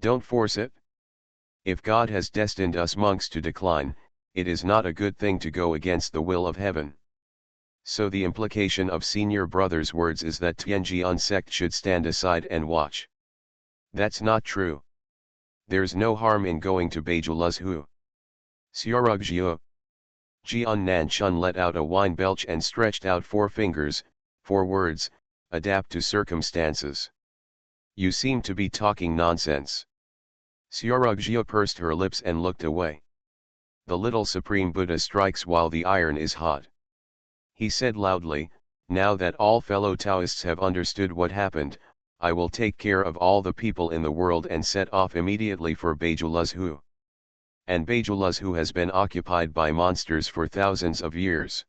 Don't force it. If God has destined us monks to decline, it is not a good thing to go against the will of heaven. So the implication of senior brother's words is that Tianjian sect should stand aside and watch. That's not true. There's no harm in going to Beijuluzhu. Xiaorugzhou. Jian Nanchun let out a wine belch and stretched out 4 fingers, 4 words, adapt to circumstances. You seem to be talking nonsense. Seorugzhia pursed her lips and looked away. The little Supreme Buddha strikes while the iron is hot. He said loudly, now that all fellow Taoists have understood what happened, I will take care of all the people in the world and set off immediately for Bajuluzhu. And Bajuluzhu has been occupied by monsters for thousands of years.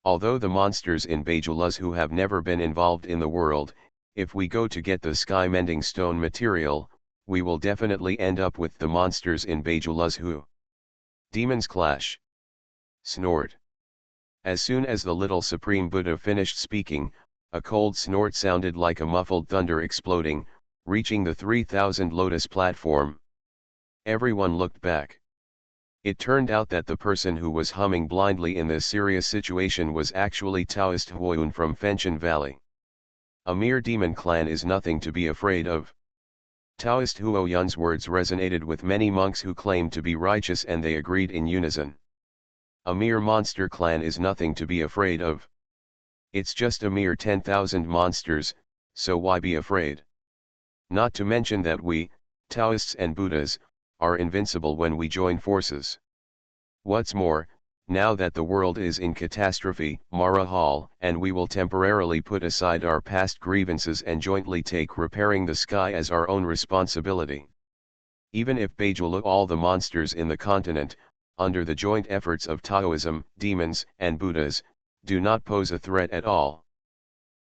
Although the monsters in Bajuluzhu have never been involved in the world, if we go to get the sky-mending stone material, we will definitely end up with the monsters in Bajuluzhu. Demons clash. Snort. As soon as the little Supreme Buddha finished speaking, a cold snort sounded like a muffled thunder exploding, reaching the 3000 lotus platform. Everyone looked back. It turned out that the person who was humming blindly in this serious situation was actually Taoist Huoyun from Fenchen Valley. A mere demon clan is nothing to be afraid of. Taoist Huoyun's words resonated with many monks who claimed to be righteous, and they agreed in unison. A mere monster clan is nothing to be afraid of. It's just a mere 10,000 monsters, so why be afraid? Not to mention that we, Taoists and Buddhas, are invincible when we join forces. What's more, now that the world is in catastrophe, Marahal, and we will temporarily put aside our past grievances and jointly take repairing the sky as our own responsibility. Even if Bajulu all the monsters in the continent, under the joint efforts of Taoism, demons, and Buddhas, do not pose a threat at all.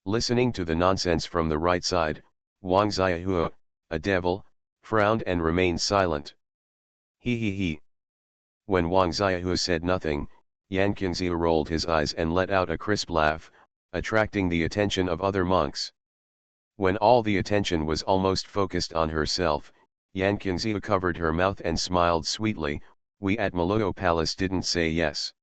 Listening to the nonsense from the right side, Wang Xiaohua, a devil, frowned and remained silent. He. When Wang Xiaohua said nothing, Yan Qingzhi rolled his eyes and let out a crisp laugh, attracting the attention of other monks. When all the attention was almost focused on herself, Yan Qingzhi covered her mouth and smiled sweetly. We at Maloyo Palace didn't say yes.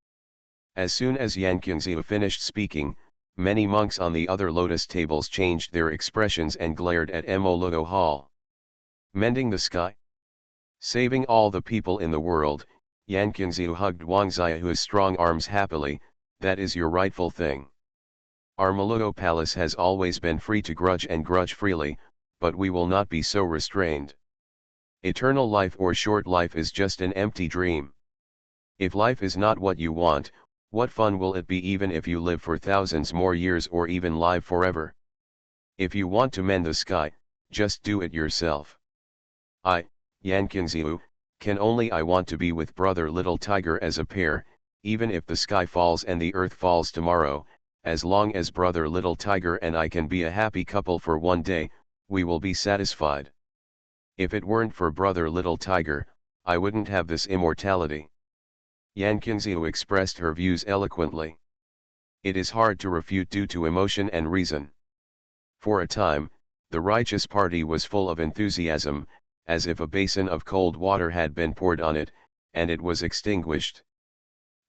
As soon as Yan Qingzhi finished speaking, many monks on the other lotus tables changed their expressions and glared at Maloyo Hall. Mending the sky? Saving all the people in the world, Yan Qingzhi hugged Wang Xiaohua's strong arms happily. That is your rightful thing. Our Maloyo Palace has always been free to grudge and grudge freely, but we will not be so restrained. Eternal life or short life is just an empty dream. If life is not what you want, what fun will it be even if you live for thousands more years or even live forever? If you want to mend the sky, just do it yourself. I, Yan Qingzhi, I want to be with brother Little Tiger as a pair, even if the sky falls and the earth falls tomorrow, as long as brother Little Tiger and I can be a happy couple for one day, we will be satisfied. If it weren't for brother Little Tiger, I wouldn't have this immortality. Yan Qingzhi expressed her views eloquently. It is hard to refute due to emotion and reason. For a time, the righteous party was full of enthusiasm, as if a basin of cold water had been poured on it, and it was extinguished.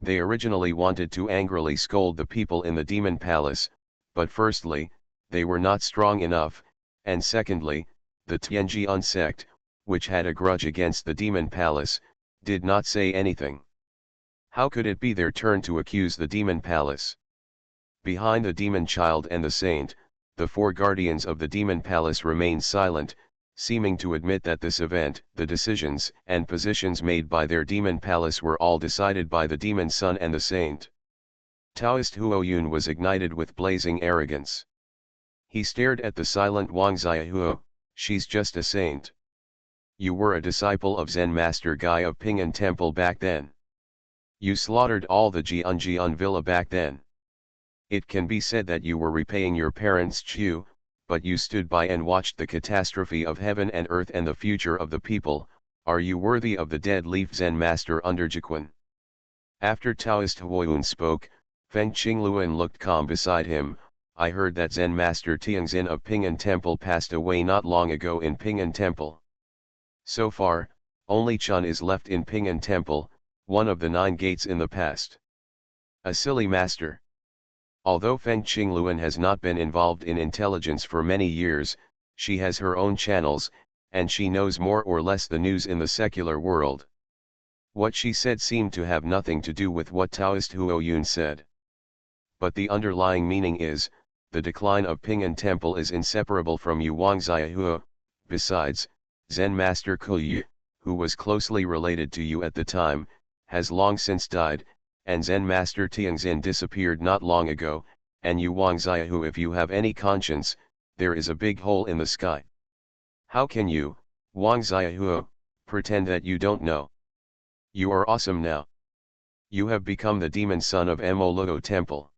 They originally wanted to angrily scold the people in the demon palace, but firstly, they were not strong enough, and secondly, the Tianjian sect, which had a grudge against the demon palace, did not say anything. How could it be their turn to accuse the demon palace? Behind the demon child and the saint, the four guardians of the demon palace remained silent, seeming to admit that this event, the decisions and positions made by their demon palace were all decided by the demon son and the saint. Taoist Huoyun was ignited with blazing arrogance. He stared at the silent Wang Xiaohua. She's just a saint. You were a disciple of Zen Master Guy of Ping'an Temple back then. You slaughtered all the Jian villa back then. It can be said that you were repaying your parents' Chu, but you stood by and watched the catastrophe of heaven and earth and the future of the people. Are you worthy of the dead leaf Zen Master under Jiquan? After Taoist Huoyun spoke, Feng Qingluan looked calm beside him. I heard that Zen Master Tianxin of Ping'an Temple passed away not long ago in Ping'an Temple. So far, only Chun is left in Ping'an Temple, one of the 9 gates in the past. A silly master. Although Feng Qingluan has not been involved in intelligence for many years, she has her own channels, and she knows more or less the news in the secular world. What she said seemed to have nothing to do with what Taoist Huoyun said. But the underlying meaning is, the decline of Ping'an Temple is inseparable from Yu Wangziahua. Besides, Zen Master Kuyu, who was closely related to Yu at the time, has long since died, and Zen Master Tianxin disappeared not long ago, and Yu Wangziahua, if you have any conscience, there is a big hole in the sky. How can you, Wangziahua, pretend that you don't know? You are awesome now. You have become the demon son of MaleProtagonist Temple.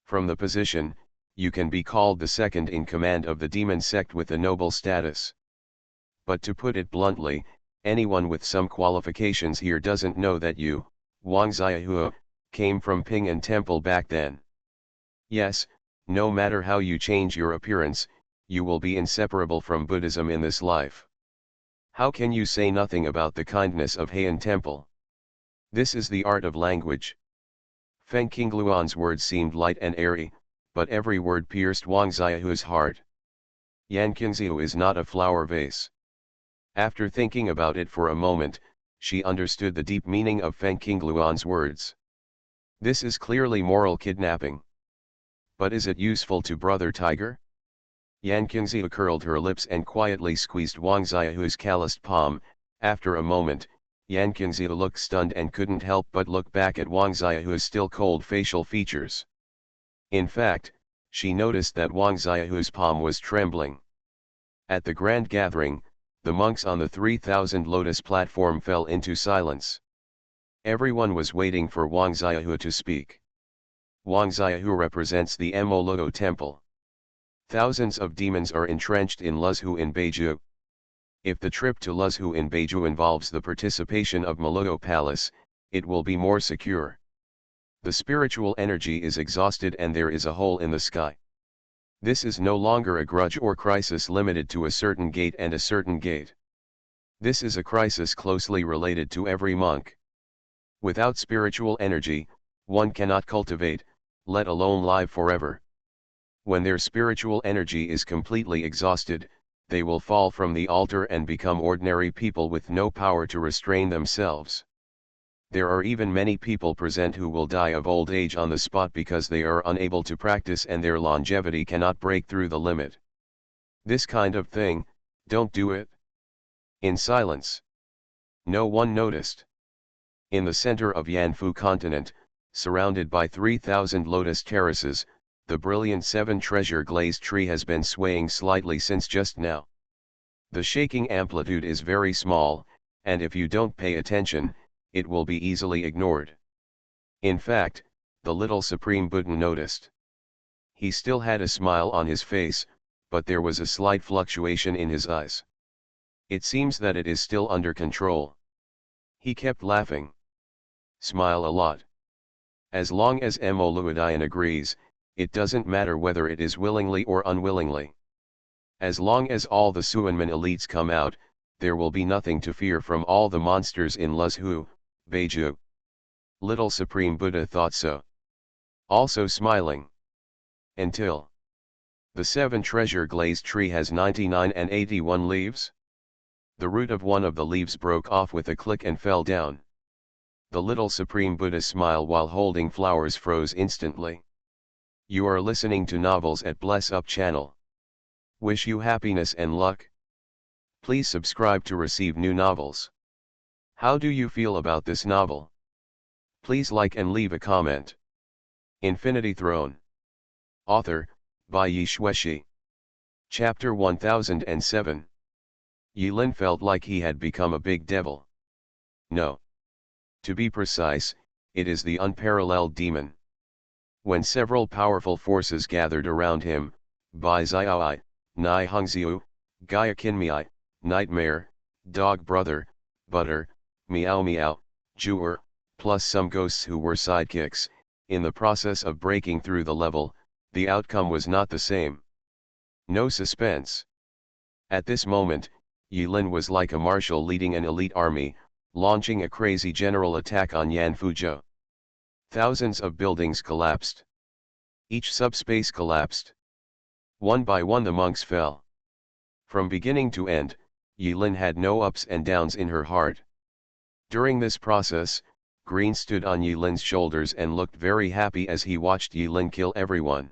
From the position, you can be called the second in command of the demon sect with a noble status. But to put it bluntly, anyone with some qualifications here doesn't know that you, Wangziahua, came from Ping'an Temple back then. Yes, no matter how you change your appearance, you will be inseparable from Buddhism in this life. How can you say nothing about the kindness of Heian Temple? This is the art of language. Feng Qingluan's words seemed light and airy, but every word pierced Wangziahua's heart. Yan Qingziu is not a flower vase. After thinking about it for a moment, she understood the deep meaning of Feng Qingluan's words. This is clearly moral kidnapping. But is it useful to Brother Tiger? Yan Qingziu curled her lips and quietly squeezed Wangziahua's calloused palm. After a moment, Yan Qingziu looked stunned and couldn't help but look back at Wangziahua's still cold facial features. In fact, she noticed that Wangziahua's palm was trembling. At the grand gathering, the monks on the 3000 Lotus platform fell into silence. Everyone was waiting for Wangziahua to speak. Wangziahua represents the MaleProtagonist Temple. Thousands of demons are entrenched in Luzhu in Beiju. If the trip to Luzhu in Beiju involves the participation of MaleProtagonist Palace, it will be more secure. The spiritual energy is exhausted and there is a hole in the sky. This is no longer a grudge or crisis limited to a certain gate and a certain gate. This is a crisis closely related to every monk. Without spiritual energy, one cannot cultivate, let alone live forever. When their spiritual energy is completely exhausted, they will fall from the altar and become ordinary people with no power to restrain themselves. There are even many people present who will die of old age on the spot because they are unable to practice and their longevity cannot break through the limit. This kind of thing, don't do it. In silence. No one noticed. In the center of Yanfu continent, surrounded by 3000 lotus terraces, the brilliant 7-treasure glazed tree has been swaying slightly since just now. The shaking amplitude is very small, and if you don't pay attention, it will be easily ignored. In fact, the little Supreme Buddha noticed. He still had a smile on his face, but there was a slight fluctuation in his eyes. It seems that it is still under control. He kept laughing. Smile a lot. As long as MaleProtagonist agrees, it doesn't matter whether it is willingly or unwillingly. As long as all the Suanman elites come out, there will be nothing to fear from all the monsters in Luzhu, Beiju. Little Supreme Buddha thought so. Also smiling. Until the 7-treasure glazed tree has 99 and 81 leaves. The root of one of the leaves broke off with a click and fell down. The little Supreme Buddha's smile while holding flowers froze instantly. You are listening to Novels at Bless Up channel. Wish you happiness and luck. Please subscribe to receive new novels. How do you feel about this novel? Please like and leave a comment. Infinity Throne. Author, by Yi Xuexi. Chapter 1007. Yilin felt like he had become a big devil. No. To be precise, it is the unparalleled demon. When several powerful forces gathered around him, Bai Xiaoi, Nai Hongxiu, Gaia Qinmei, Nightmare, Dog Brother, Butter, Meow Meow, Jewer, plus some ghosts who were sidekicks, in the process of breaking through the level, the outcome was not the same. No suspense. At this moment, Yilin was like a marshal leading an elite army, launching a crazy general attack on Yanfuzhou. Thousands of buildings collapsed. Each subspace collapsed. One by one the monks fell. From beginning to end, Yilin had no ups and downs in her heart. During this process, Green stood on Yilin's shoulders and looked very happy as he watched Yilin kill everyone.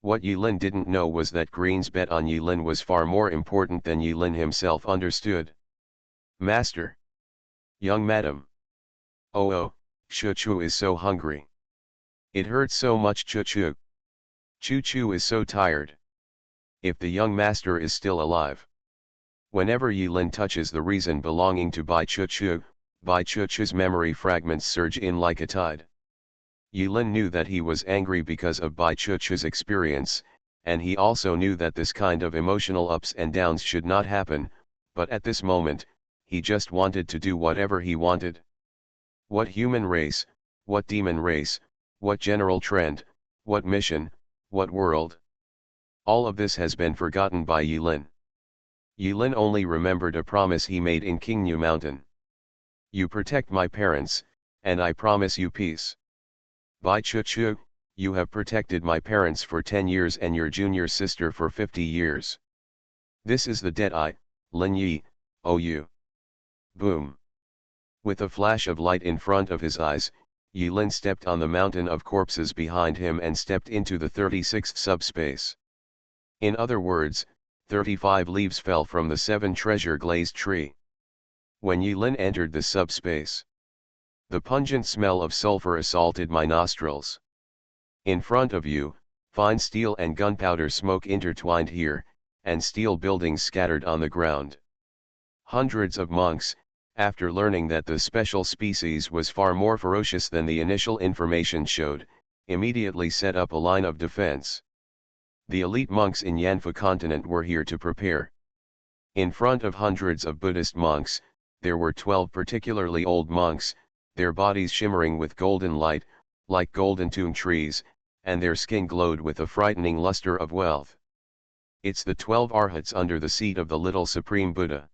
What Yulin didn't know was that Green's bet on Yulin was far more important than Yulin himself understood. Master. Young madam. Oh, Chu is so hungry. It hurts so much Chu. Chu is so tired. If the young master is still alive. Whenever Yulin touches the reason belonging to Bai Chu's memory fragments surge in like a tide. Yulin knew that he was angry because of Bai Chu's experience, and he also knew that this kind of emotional ups and downs should not happen, but at this moment, he just wanted to do whatever he wanted. What human race, what demon race, what general trend, what mission, what world? All of this has been forgotten by Yulin. Yulin only remembered a promise he made in Qingyu Mountain. You protect my parents, and I promise you peace. Bai Chu, you have protected my parents for 10 years and your junior sister for 50 years. This is the debt I, Lin Yi, owe you. Boom. With a flash of light in front of his eyes, Yulin stepped on the mountain of corpses behind him and stepped into the 36th subspace. In other words, 35 leaves fell from the 7 treasure glazed tree. When Yulin entered the subspace, the pungent smell of sulfur assaulted my nostrils. In front of you, fine steel and gunpowder smoke intertwined here, and steel buildings scattered on the ground. Hundreds of monks, after learning that the special species was far more ferocious than the initial information showed, immediately set up a line of defense. The elite monks in Yanfu continent were here to prepare. In front of hundreds of Buddhist monks, there were 12 particularly old monks, their bodies shimmering with golden light, like golden tomb trees, and their skin glowed with a frightening luster of wealth. It's the 12 Arhats under the seat of the little Supreme Buddha.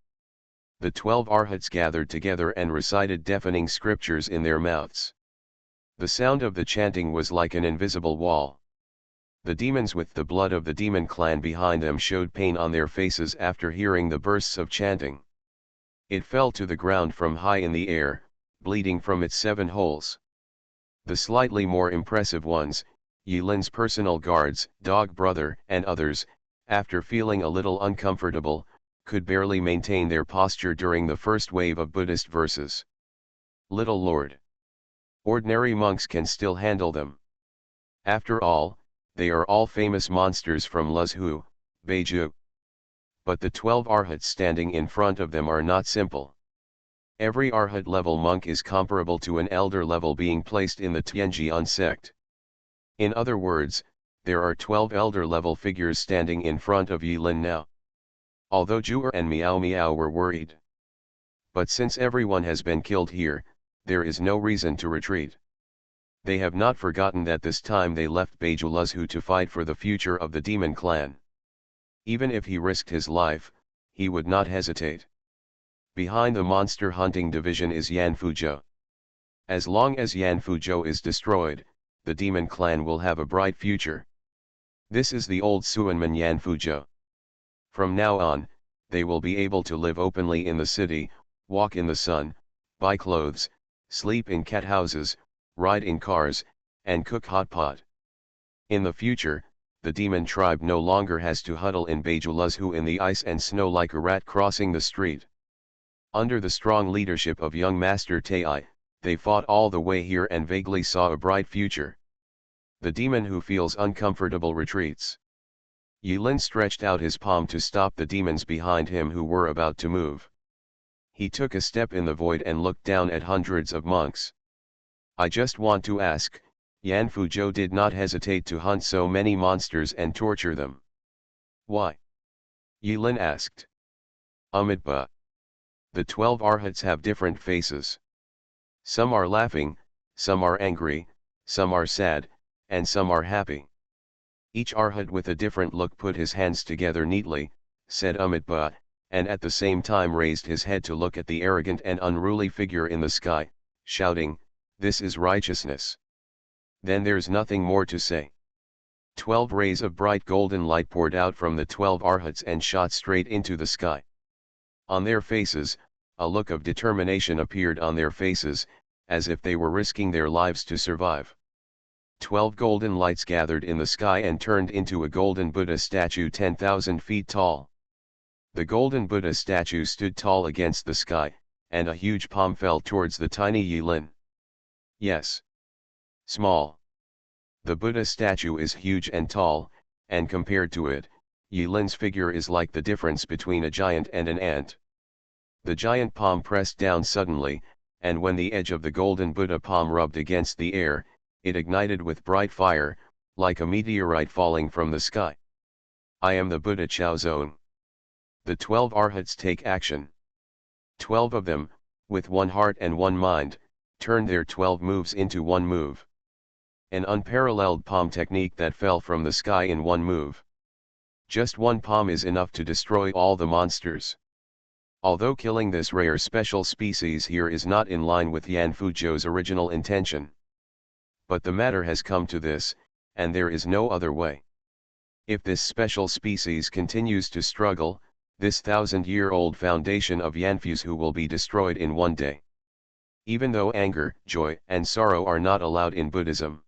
The 12 Arhats gathered together and recited deafening scriptures in their mouths. The sound of the chanting was like an invisible wall. The demons with the blood of the demon clan behind them showed pain on their faces after hearing the bursts of chanting. It fell to the ground from high in the air, bleeding from its 7 holes. The slightly more impressive ones, Yulin's personal guards, dog brother and others, after feeling a little uncomfortable, could barely maintain their posture during the first wave of Buddhist verses. Little Lord. Ordinary monks can still handle them. After all, they are all famous monsters from Luzhu, Beiju. But the 12 Arhats standing in front of them are not simple. Every Arhat level monk is comparable to an elder level being placed in the Tianjian sect. In other words, there are 12 elder level figures standing in front of Yulin now. Although Zhu'er and Miao Miao were worried. But since everyone has been killed here, there is no reason to retreat. They have not forgotten that this time they left Beiju Luzhu to fight for the future of the demon clan. Even if he risked his life, he would not hesitate. Behind the monster hunting division is Yanfuzhou. As long as Yanfuzhou is destroyed, the demon clan will have a bright future. This is the old Suanman Yanfuzhou. From now on, they will be able to live openly in the city, walk in the sun, buy clothes, sleep in cat houses, ride in cars, and cook hot pot. In the future, the demon tribe no longer has to huddle in Beiju Luzhu in the ice and snow like a rat crossing the street. Under the strong leadership of young Master Tai, they fought all the way here and vaguely saw a bright future. The demon who feels uncomfortable retreats. Yulin stretched out his palm to stop the demons behind him who were about to move. He took a step in the void and looked down at hundreds of monks. I just want to ask, Yanfuzhou did not hesitate to hunt so many monsters and torture them. Why? Yulin asked. Amitabha. The 12 Arhats have different faces. Some are laughing, some are angry, some are sad, and some are happy. Each Arhat with a different look put his hands together neatly, said Amitabha, and at the same time raised his head to look at the arrogant and unruly figure in the sky, shouting, "This is righteousness." Then there's nothing more to say. 12 rays of bright golden light poured out from the 12 Arhats and shot straight into the sky. On their faces, a look of determination appeared on their faces, as if they were risking their lives to survive. 12 golden lights gathered in the sky and turned into a golden Buddha statue 10,000 feet tall. The golden Buddha statue stood tall against the sky, and a huge palm fell towards the tiny Yilin. Yes. Small. The Buddha statue is huge and tall, and compared to it, Yilin's figure is like the difference between a giant and an ant. The giant palm pressed down suddenly, and when the edge of the golden Buddha palm rubbed against the air, it ignited with bright fire, like a meteorite falling from the sky. I am the Buddha Chaozone. The 12 Arhats take action. 12 of them, with one heart and one mind, turned their 12 moves into one move. An unparalleled palm technique that fell from the sky in one move. Just one palm is enough to destroy all the monsters. Although killing this rare special species here is not in line with Yan Fuzhou's original intention. But the matter has come to this, and there is no other way. If this special species continues to struggle, this 1,000-year-old foundation of Yanfuzhu will be destroyed in one day. Even though anger, joy, and sorrow are not allowed in Buddhism.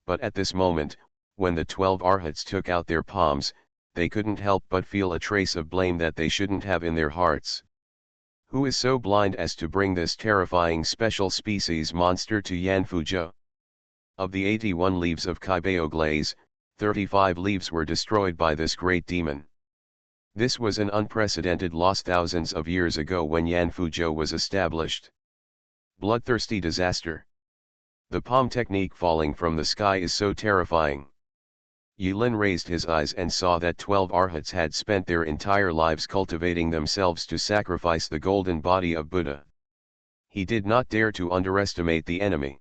But at this moment, when the 12 Arhats took out their palms, they couldn't help but feel a trace of blame that they shouldn't have in their hearts. Who is so blind as to bring this terrifying special species monster to Yanfuzhou? Of the 81 leaves of Kaibao Glaze, 35 leaves were destroyed by this great demon. This was an unprecedented loss thousands of years ago when Yanfuzhou was established. Bloodthirsty disaster. The palm technique falling from the sky is so terrifying. Yilin raised his eyes and saw that 12 Arhats had spent their entire lives cultivating themselves to sacrifice the golden body of Buddha. He did not dare to underestimate the enemy.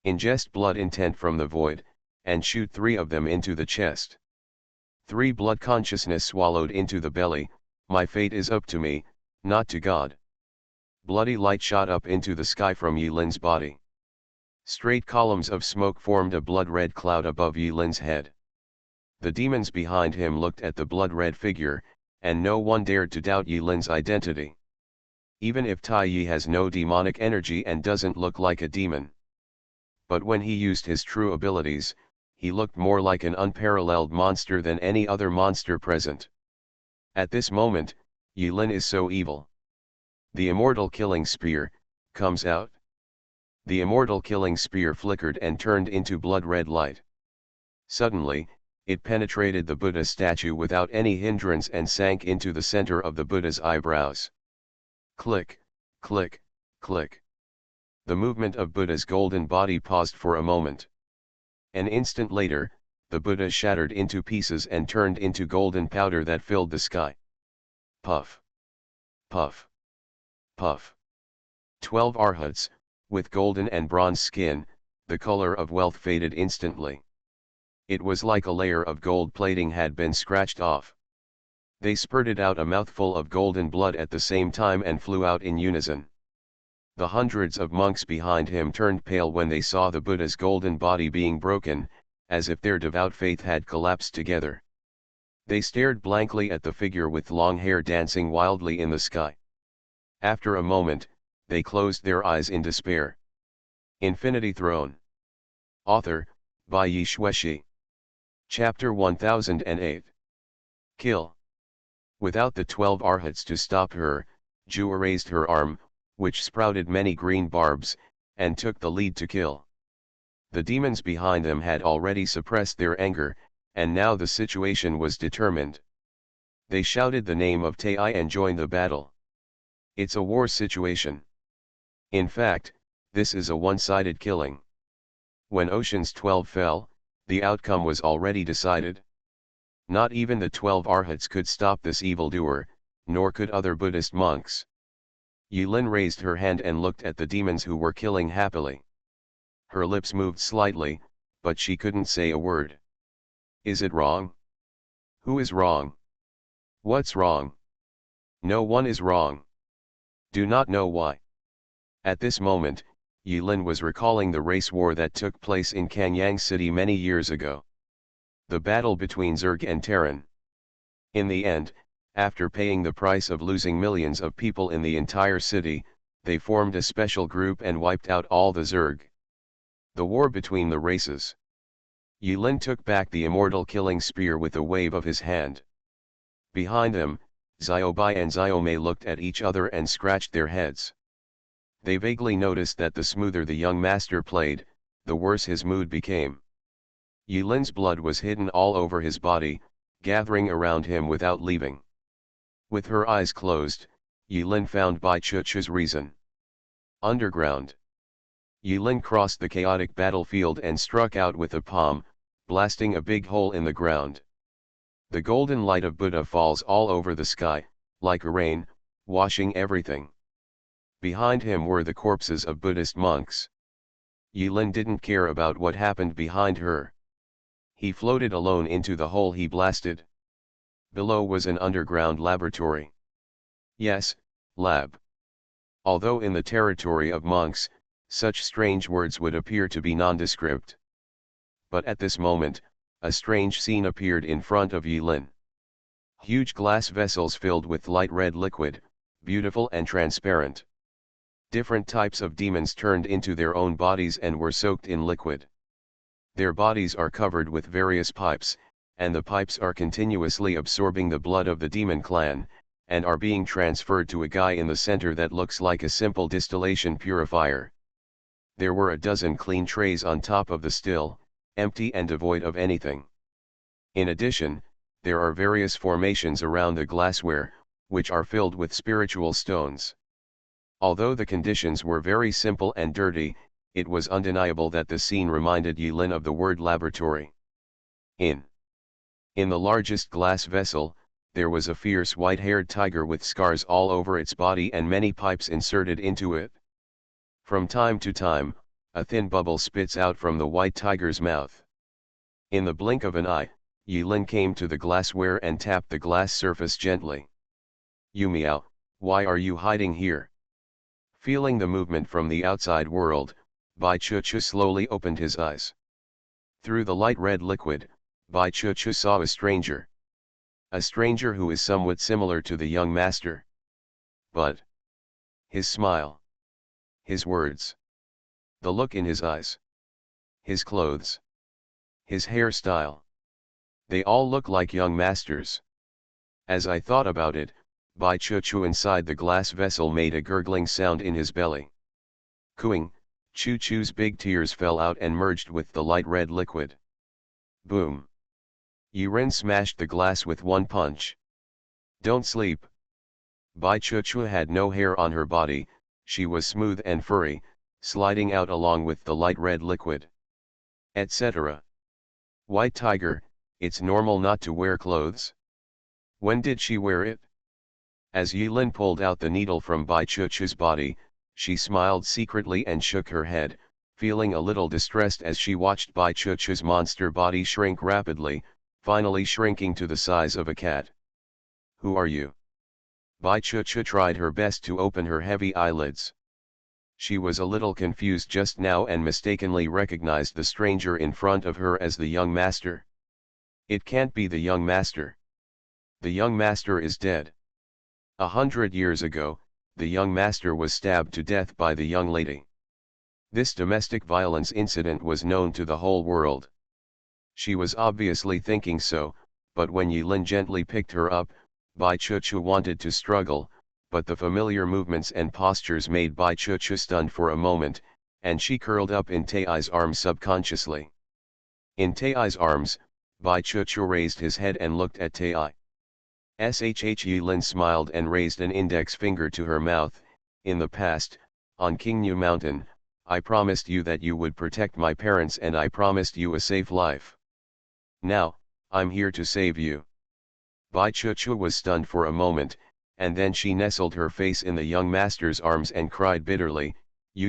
Ingest blood intent from the void, and shoot 3 of them into the chest. 3 blood consciousness swallowed into the belly, my fate is up to me, not to God. Bloody light shot up into the sky from Yilin's body. Straight columns of smoke formed a blood-red cloud above Yilin's head. The demons behind him looked at the blood-red figure, and no one dared to doubt Yilin's identity. Even if Tai Yi has no demonic energy and doesn't look like a demon. But when he used his true abilities, he looked more like an unparalleled monster than any other monster present. At this moment, Yilin is so evil. The immortal killing spear comes out. The immortal killing spear flickered and turned into blood-red light. Suddenly, it penetrated the Buddha statue without any hindrance and sank into the center of the Buddha's eyebrows. Click, click, click. The movement of Buddha's golden body paused for a moment. An instant later, the Buddha shattered into pieces and turned into golden powder that filled the sky. Puff. Puff. Puff. 12 Arhats, with golden and bronze skin, the color of wealth faded instantly. It was like a layer of gold plating had been scratched off. They spurted out a mouthful of golden blood at the same time and flew out in unison. The hundreds of monks behind him turned pale when they saw the Buddha's golden body being broken, as if their devout faith had collapsed together. They stared blankly at the figure with long hair dancing wildly in the sky. After a moment, they closed their eyes in despair. Infinity Throne. Author, by Yi Shueshi. Chapter 1008. Kill. Without the 12 Arhats to stop her, Jua raised her arm, which sprouted many green barbs, and took the lead to kill. The demons behind them had already suppressed their anger, and now the situation was determined. They shouted the name of Tai and joined the battle. It's a war situation. In fact, this is a one-sided killing. When Ocean's 12 fell, the outcome was already decided. Not even the 12 Arhats could stop this evildoer, nor could other Buddhist monks. Yilin raised her hand and looked at the demons who were killing happily. Her lips moved slightly, but she couldn't say a word. Is it wrong? Who is wrong? What's wrong? No one is wrong. Do not know why. At this moment, Yilin was recalling the race war that took place in Kanyang City many years ago. The battle between Zerg and Terran. In the end, after paying the price of losing millions of people in the entire city, they formed a special group and wiped out all the Zerg. The war between the races. Yulin took back the immortal killing spear with a wave of his hand. Behind them, Xiaobai and Xiaomei looked at each other and scratched their heads. They vaguely noticed that the smoother the young master played, the worse his mood became. Yulin's blood was hidden all over his body, gathering around him without leaving. With her eyes closed, Yulin found Bai Chuchu's reason. Underground. Yulin crossed the chaotic battlefield and struck out with a palm, blasting a big hole in the ground. The golden light of Buddha falls all over the sky, like a rain, washing everything. Behind him were the corpses of Buddhist monks. Yulin didn't care about what happened behind her. He floated alone into the hole he blasted. Below was an underground laboratory. Yes, lab. Although in the territory of monks, such strange words would appear to be nondescript. But at this moment, a strange scene appeared in front of Yulin. Huge glass vessels filled with light red liquid, beautiful and transparent. Different types of demons turned into their own bodies and were soaked in liquid. Their bodies are covered with various pipes, and the pipes are continuously absorbing the blood of the demon clan, and are being transferred to a guy in the center that looks like a simple distillation purifier. There were a dozen clean trays on top of the still, empty and devoid of anything. In addition, there are various formations around the glassware, which are filled with spiritual stones. Although the conditions were very simple and dirty, it was undeniable that the scene reminded Yulin of the word laboratory. In the largest glass vessel, there was a fierce white-haired tiger with scars all over its body and many pipes inserted into it. From time to time, a thin bubble spits out from the white tiger's mouth. In the blink of an eye, Yulin came to the glassware and tapped the glass surface gently. "You meow, why are you hiding here?" Feeling the movement from the outside world, Bai Chuchu slowly opened his eyes. Through the light red liquid, Bai Chuchu saw a stranger. A stranger who is somewhat similar to the young master. But his smile, his words, the look in his eyes, his clothes, his hairstyle, they all look like young masters. As I thought about it, Bai Chuchu inside the glass vessel made a gurgling sound in his belly. Cooing, Chuchu's big tears fell out and merged with the light red liquid. Boom! Yuren smashed the glass with one punch. "Don't sleep." Bai Chuchu had no hair on her body, she was smooth and furry, sliding out along with the light red liquid. Etc. White tiger, it's normal not to wear clothes. When did she wear it? As Yulin pulled out the needle from Bai Chuchu's body, she smiled secretly and shook her head, feeling a little distressed as she watched Bai Chuchu's monster body shrink rapidly, finally shrinking to the size of a cat. "Who are you?" Bai Chuchu tried her best to open her heavy eyelids. She was a little confused just now and mistakenly recognized the stranger in front of her as the young master. It can't be the young master. The young master is dead. 100 years ago, the young master was stabbed to death by the young lady. This domestic violence incident was known to the whole world. She was obviously thinking so, but when Yulin gently picked her up, Bai Chuchu wanted to struggle, but the familiar movements and postures made Bai Chuchu stunned for a moment, and she curled up in Tai's arms subconsciously. In Tai's arms, Bai Chuchu raised his head and looked at Tai. Yulin smiled and raised an index finger to her mouth. "In the past, on Qingnu Mountain, I promised you that you would protect my parents and I promised you a safe life. Now, I'm here to save you." Bai Chuchu was stunned for a moment, and then she nestled her face in the young master's arms and cried bitterly, "You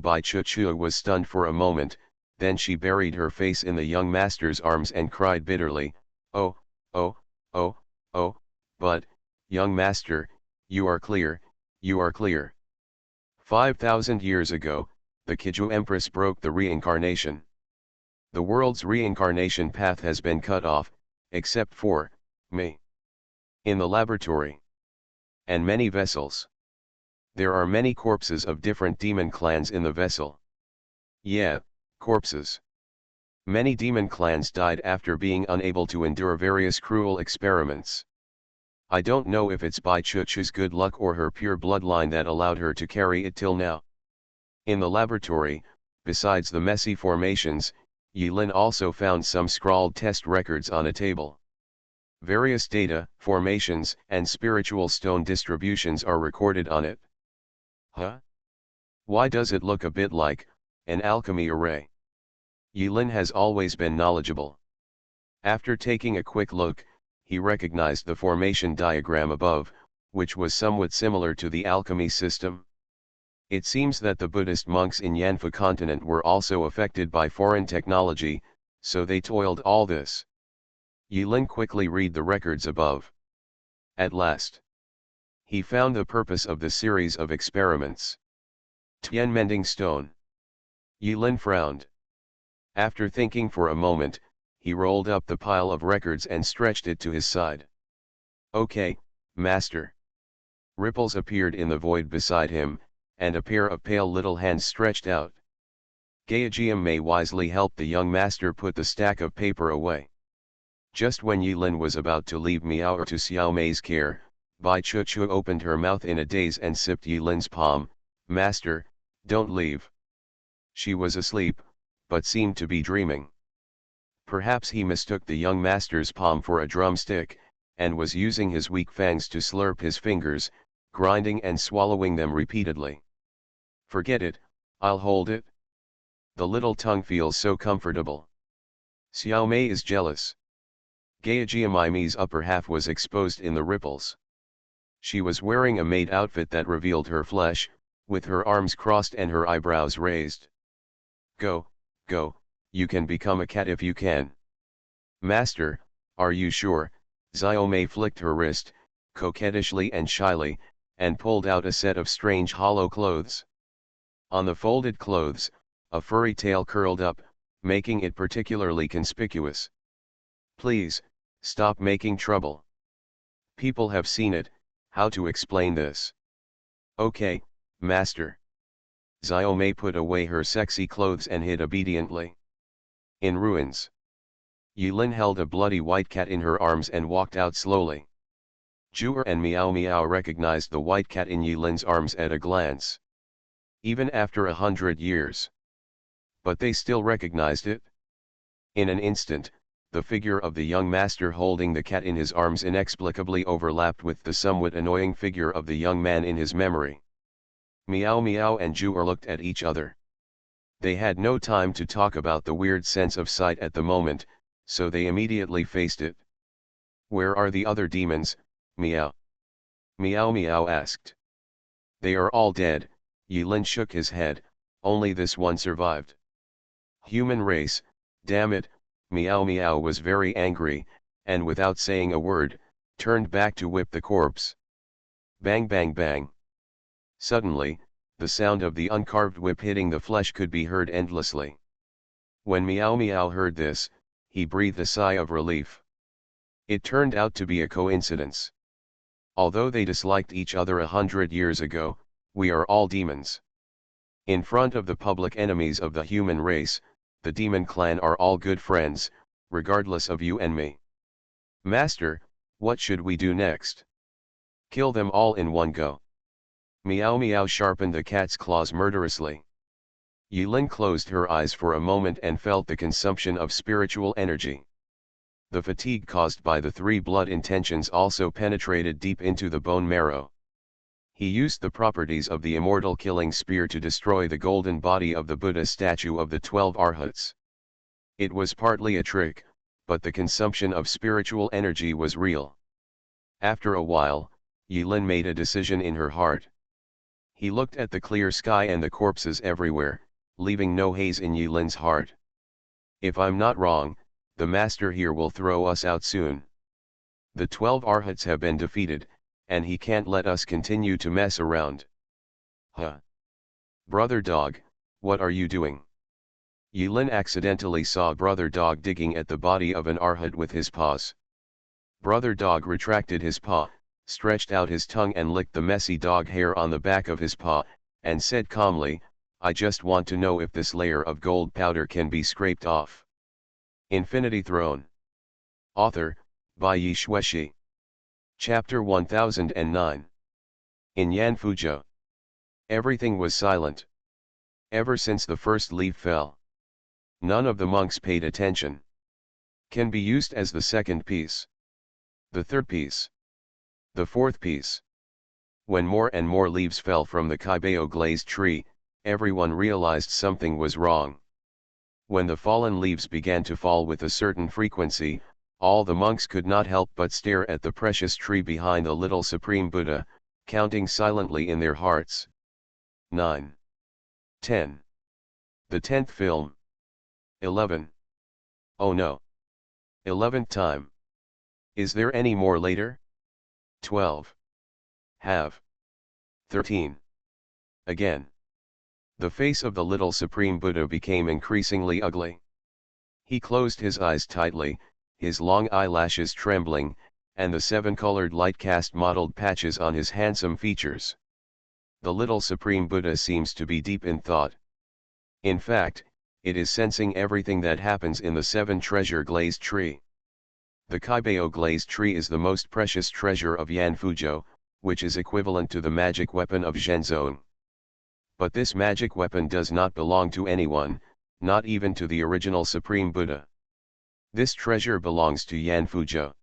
Bai Chuchu was stunned for a moment, then she buried her face in the young master's arms and cried bitterly, "Oh, oh, oh, oh, but, young master, you are clear, you are clear." 5,000 years ago, the Kiju Empress broke the reincarnation. The world's reincarnation path has been cut off, except for me. In the laboratory. And many vessels. There are many corpses of different demon clans in the vessel. Yeah, corpses. Many demon clans died after being unable to endure various cruel experiments. I don't know if it's by Chuchu's good luck or her pure bloodline that allowed her to carry it till now. In the laboratory, besides the messy formations, Yilin also found some scrawled test records on a table. Various data, formations, and spiritual stone distributions are recorded on it. Huh? Why does it look a bit like an alchemy array? Yilin has always been knowledgeable. After taking a quick look, he recognized the formation diagram above, which was somewhat similar to the alchemy system. It seems that the Buddhist monks in Yanfu continent were also affected by foreign technology, so they toiled all this. Yilin quickly read the records above. At last, he found the purpose of the series of experiments. Tian mending stone. Yilin frowned. After thinking for a moment, he rolled up the pile of records and stretched it to his side. Okay, master. Ripples appeared in the void beside him, and a pair of pale little hands stretched out. Gayajiam Mei wisely helped the young master put the stack of paper away. Just when Yilin was about to leave Miao to Xiao Mei's care, Bai Chuchu opened her mouth in a daze and sipped Yilin's palm. Master, don't leave. She was asleep, but seemed to be dreaming. Perhaps he mistook the young master's palm for a drumstick, and was using his weak fangs to slurp his fingers, grinding and swallowing them repeatedly. Forget it, I'll hold it. The little tongue feels so comfortable. Xiao Mei is jealous. Gayajiamai's upper half was exposed in the ripples. She was wearing a maid outfit that revealed her flesh, with her arms crossed and her eyebrows raised. Go, go, you can become a cat if you can. Master, are you sure? Xiao Mei flicked her wrist, coquettishly and shyly, and pulled out a set of strange hollow clothes. On the folded clothes, a furry tail curled up, making it particularly conspicuous. Please, stop making trouble. People have seen it, how to explain this? Okay, master. Xiao Mei put away her sexy clothes and hid obediently. In ruins. Yilin held a bloody white cat in her arms and walked out slowly. Zhu'er and Miao Miao recognized the white cat in Yilin's arms at a glance. Even after 100 years. But they still recognized it. In an instant, the figure of the young master holding the cat in his arms inexplicably overlapped with the somewhat annoying figure of the young man in his memory. Miao Miao and Zhu'er looked at each other. They had no time to talk about the weird sense of sight at the moment, so they immediately faced it. Where are the other demons, Miao? Miao Miao asked. They are all dead, Yilin shook his head, only this one survived. Human race, damn it, Miao Miao was very angry, and without saying a word, turned back to whip the corpse. Bang bang bang. Suddenly, the sound of the uncarved whip hitting the flesh could be heard endlessly. When Miao Miao heard this, he breathed a sigh of relief. It turned out to be a coincidence. Although they disliked each other 100 years ago, we are all demons. In front of the public enemies of the human race, the demon clan are all good friends, regardless of you and me. Master, what should we do next? Kill them all in one go. Miao Miao sharpened the cat's claws murderously. Yilin closed her eyes for a moment and felt the consumption of spiritual energy. The fatigue caused by the 3 blood intentions also penetrated deep into the bone marrow. He used the properties of the immortal killing spear to destroy the golden body of the Buddha statue of the 12 Arhats. It was partly a trick, but the consumption of spiritual energy was real. After a while, Yilin made a decision in her heart. He looked at the clear sky and the corpses everywhere, leaving no haze in Yilin's heart. If I'm not wrong, the master here will throw us out soon. The 12 Arhats have been defeated, and he can't let us continue to mess around. Huh? Brother Dog, what are you doing? Yilin accidentally saw Brother Dog digging at the body of an Arhat with his paws. Brother Dog retracted his paw, stretched out his tongue and licked the messy dog hair on the back of his paw, and said calmly, "I just want to know if this layer of gold powder can be scraped off." Infinity Throne. Author, by Yi Shueshi. Chapter 1009. In Yanfuzhou. Everything was silent. Ever since the first leaf fell. None of the monks paid attention. Can be used as the second piece. The third piece. The fourth piece. When more and more leaves fell from the Kaibao glazed tree, everyone realized something was wrong. When the fallen leaves began to fall with a certain frequency, all the monks could not help but stare at the precious tree behind the little Supreme Buddha, counting silently in their hearts. 9. 10. The 10th film. 11. Oh no. 11th time. Is there any more later? 12. Have. 13. Again. The face of the little Supreme Buddha became increasingly ugly. He closed his eyes tightly, his long eyelashes trembling, and the seven-colored light cast mottled patches on his handsome features. The little Supreme Buddha seems to be deep in thought. In fact, it is sensing everything that happens in the seven treasure glazed tree. The Kaibao glazed tree is the most precious treasure of Yanfuzhou, which is equivalent to the magic weapon of Zhenzong. But this magic weapon does not belong to anyone, not even to the original Supreme Buddha. This treasure belongs to Yanfuzhou.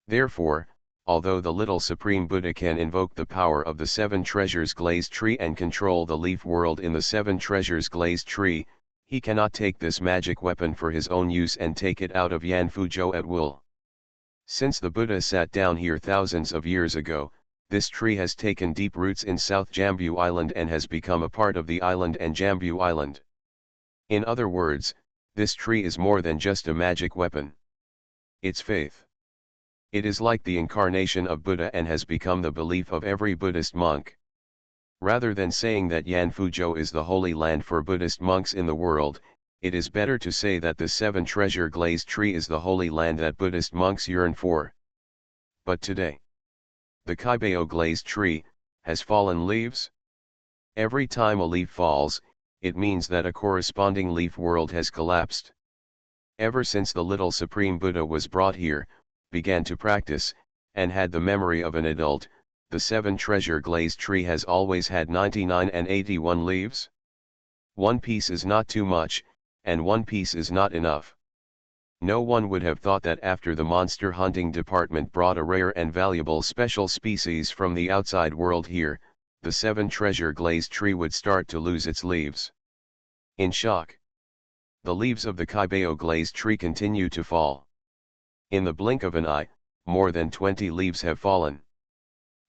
Therefore, although the little Supreme Buddha can invoke the power of the seven treasures glazed tree and control the leaf world in the seven treasures glazed tree, he cannot take this magic weapon for his own use and take it out of Yanfuzhou at will. Since the Buddha sat down here thousands of years ago, this tree has taken deep roots in South Jambu Island and has become a part of the island and Jambu Island. In other words, this tree is more than just a magic weapon. It's faith. It is like the incarnation of Buddha and has become the belief of every Buddhist monk. Rather than saying that Yanfuzhou is the holy land for Buddhist monks in the world, it is better to say that the seven treasure glazed tree is the holy land that Buddhist monks yearn for. But today, the Kaibao glazed tree has fallen leaves. Every time a leaf falls, it means that a corresponding leaf world has collapsed. Ever since the little Supreme Buddha was brought here, began to practice, and had the memory of an adult, the seven treasure glazed tree has always had 99 and 81 leaves. One piece is not too much, and one piece is not enough. No one would have thought that after the monster hunting department brought a rare and valuable special species from the outside world here, the seven treasure glazed tree would start to lose its leaves. In shock, the leaves of the Kaibao glazed tree continue to fall. In the blink of an eye, more than 20 leaves have fallen.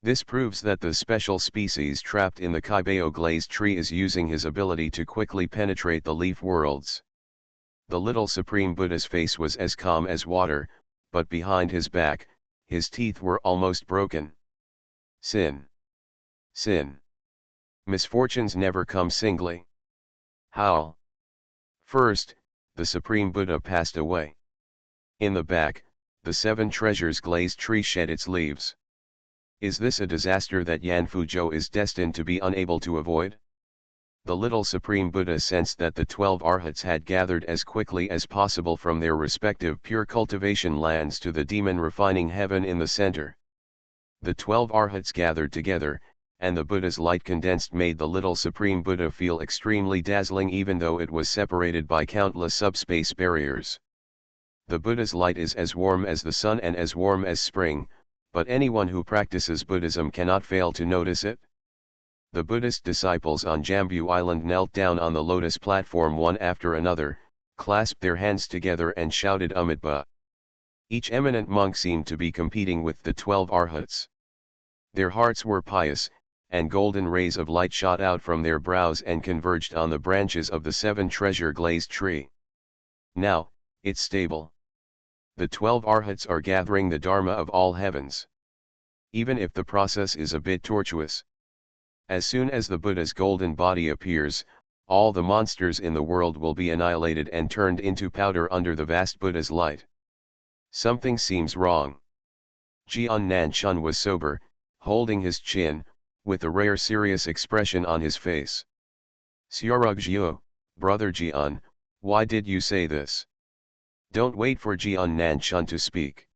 This proves that the special species trapped in the Kaibao glazed tree is using his ability to quickly penetrate the leaf worlds. The little Supreme Buddha's face was as calm as water, but behind his back, his teeth were almost broken. Sin. Sin. Misfortunes never come singly. How? First, the Supreme Buddha passed away. In the back, the seven treasures glazed tree shed its leaves. Is this a disaster that Yanfuzhou is destined to be unable to avoid? The little Supreme Buddha sensed that the 12 arhats had gathered as quickly as possible from their respective pure cultivation lands to the demon refining heaven in the center. The 12 arhats gathered together, and the Buddha's light condensed made the little Supreme Buddha feel extremely dazzling even though it was separated by countless subspace barriers. The Buddha's light is as warm as the sun and as warm as spring, but anyone who practices Buddhism cannot fail to notice it. The Buddhist disciples on Jambu Island knelt down on the lotus platform one after another, clasped their hands together and shouted Amitabha. Each eminent monk seemed to be competing with the 12 arhats. Their hearts were pious, and golden rays of light shot out from their brows and converged on the branches of the seven treasure glazed tree. Now, it's stable. The 12 arhats are gathering the Dharma of all heavens. Even if the process is a bit tortuous. As soon as the Buddha's golden body appears, all the monsters in the world will be annihilated and turned into powder under the vast Buddha's light. Something seems wrong. Jian Nanchun was sober, holding his chin, with a rare serious expression on his face. Xiaorugjiu, brother Jian, why did you say this? Don't wait for Jian Nanchun to speak.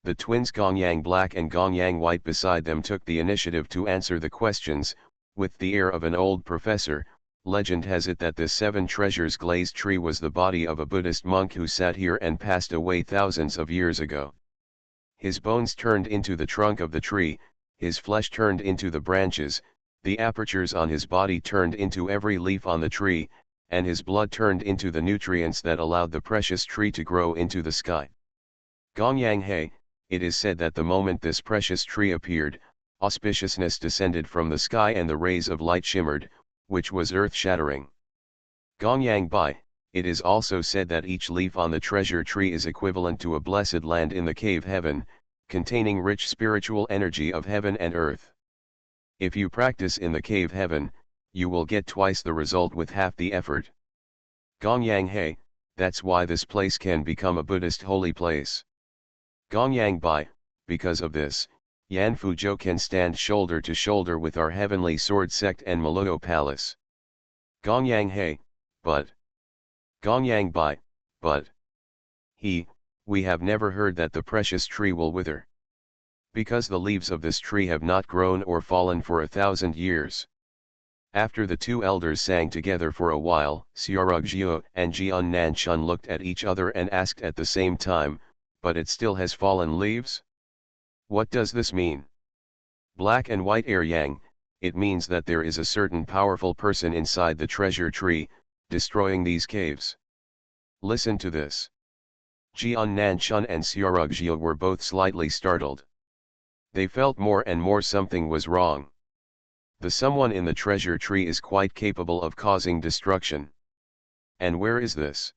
The twins Gongyang Black and Gongyang White beside them took the initiative to answer the questions, with the air of an old professor. Legend has it that this seven treasures glazed tree was the body of a Buddhist monk who sat here and passed away thousands of years ago. His bones turned into the trunk of the tree, his flesh turned into the branches, the apertures on his body turned into every leaf on the tree, and his blood turned into the nutrients that allowed the precious tree to grow into the sky. Gongyang He, it is said that the moment this precious tree appeared, auspiciousness descended from the sky and the rays of light shimmered, which was earth-shattering. Gongyang Bai, it is also said that each leaf on the treasure tree is equivalent to a blessed land in the cave heaven, containing rich spiritual energy of heaven and earth. If you practice in the cave heaven, you will get twice the result with half the effort. Gongyang He, that's why this place can become a Buddhist holy place. Gongyang Bai, because of this, Yan Fuzhou can stand shoulder to shoulder with our heavenly sword sect and Maloyo Palace. Gongyang He, but. Gongyang Bai, but. We have never heard that the precious tree will wither. Because the leaves of this tree have not grown or fallen for 1,000 years. After the two elders sang together for a while, Xiaorugjiu and Jian Nanchun looked at each other and asked at the same time, but it still has fallen leaves? What does this mean? Black and white air yang, it means that there is a certain powerful person inside the treasure tree, destroying these caves. Listen to this. Jian Nanchun and Xiaorugjiu were both slightly startled. They felt more and more something was wrong. The someone in the treasure tree is quite capable of causing destruction. And where is this?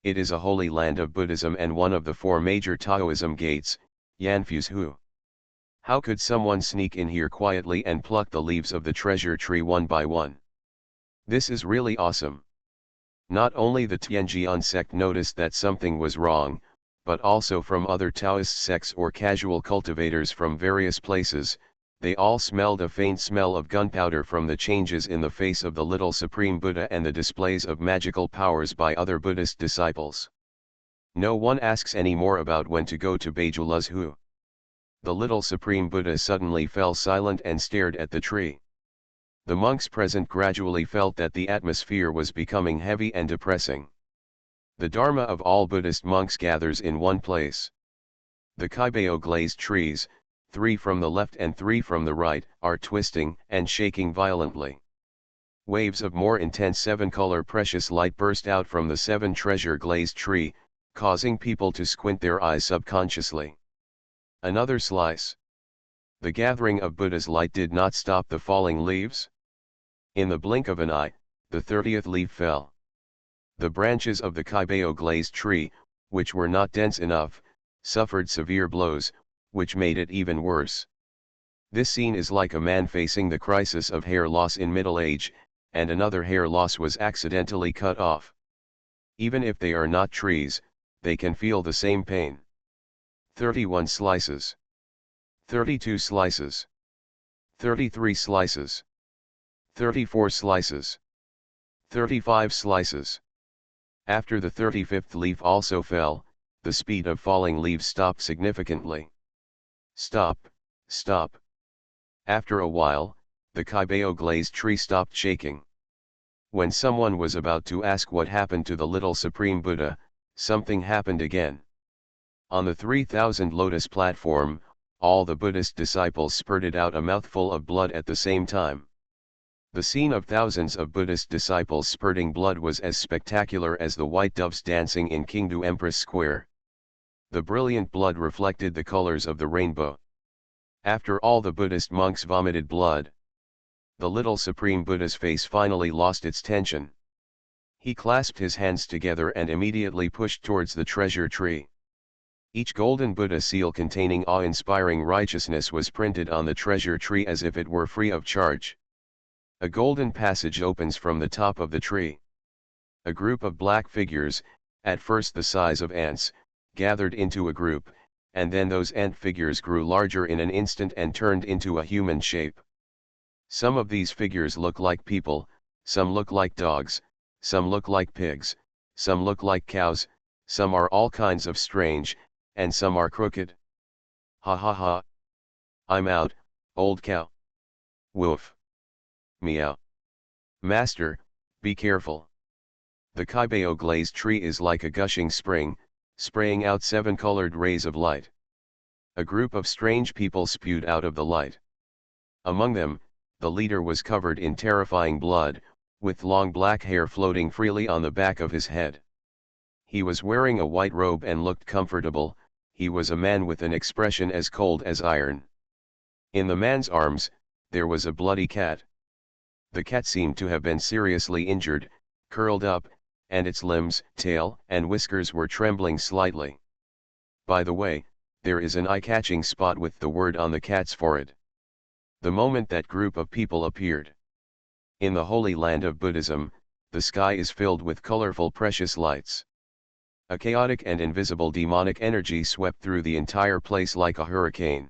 It is a holy land of Buddhism and one of the four major Taoism gates, Yanfuzhu. How could someone sneak in here quietly and pluck the leaves of the treasure tree one by one? This is really awesome. Not only the Tianjian sect noticed that something was wrong, but also from other Taoist sects or casual cultivators from various places, they all smelled a faint smell of gunpowder from the changes in the face of the little Supreme Buddha and the displays of magical powers by other Buddhist disciples. No one asks any more about when to go to Beijuluzhu. The little Supreme Buddha suddenly fell silent and stared at the tree. The monks present gradually felt that the atmosphere was becoming heavy and depressing. The Dharma of all Buddhist monks gathers in one place. The Kaibao glazed trees, 3 from the left and 3 from the right, are twisting and shaking violently. Waves of more intense 7-color precious light burst out from the 7 treasure glazed tree, causing people to squint their eyes subconsciously. Another slice. The gathering of Buddha's light did not stop the falling leaves. In the blink of an eye, the 30th leaf fell. The branches of the Kaibao glazed tree, which were not dense enough, suffered severe blows, which made it even worse. This scene is like a man facing the crisis of hair loss in middle age, and another hair loss was accidentally cut off. Even if they are not trees, they can feel the same pain. 31 slices. 32 slices. 33 slices. 34 slices. 35 slices. After the 35th leaf also fell, the speed of falling leaves stopped significantly. Stop, stop. After a while, the Kaibao glazed tree stopped shaking. When someone was about to ask what happened to the little Supreme Buddha, something happened again. On the 3000 lotus platform, all the Buddhist disciples spurted out a mouthful of blood at the same time. The scene of thousands of Buddhist disciples spurting blood was as spectacular as the white doves dancing in Qingdu Empress Square. The brilliant blood reflected the colors of the rainbow. After all the Buddhist monks vomited blood. The little Supreme Buddha's face finally lost its tension. He clasped his hands together and immediately pushed towards the treasure tree. Each golden Buddha seal containing awe-inspiring righteousness was printed on the treasure tree as if it were free of charge. A golden passage opens from the top of the tree. A group of black figures, at first the size of ants, gathered into a group, and then those ant figures grew larger in an instant and turned into a human shape. Some of these figures look like people, some look like dogs, some look like pigs, some look like cows, some are all kinds of strange, and some are crooked. Ha ha ha. I'm out, old cow. Woof. Meow. Master, be careful. The Kaibeo glazed tree is like a gushing spring, spraying out 7 colored rays of light. A group of strange people spewed out of the light. Among them, the leader was covered in terrifying blood, with long black hair floating freely on the back of his head. He was wearing a white robe and looked comfortable. He was a man with an expression as cold as iron. In the man's arms, there was a bloody cat. The cat seemed to have been seriously injured, curled up, and its limbs, tail, and whiskers were trembling slightly. By the way, there is an eye-catching spot with the word on the cat's forehead. The moment that group of people appeared. In the holy land of Buddhism, the sky is filled with colorful precious lights. A chaotic and invisible demonic energy swept through the entire place like a hurricane.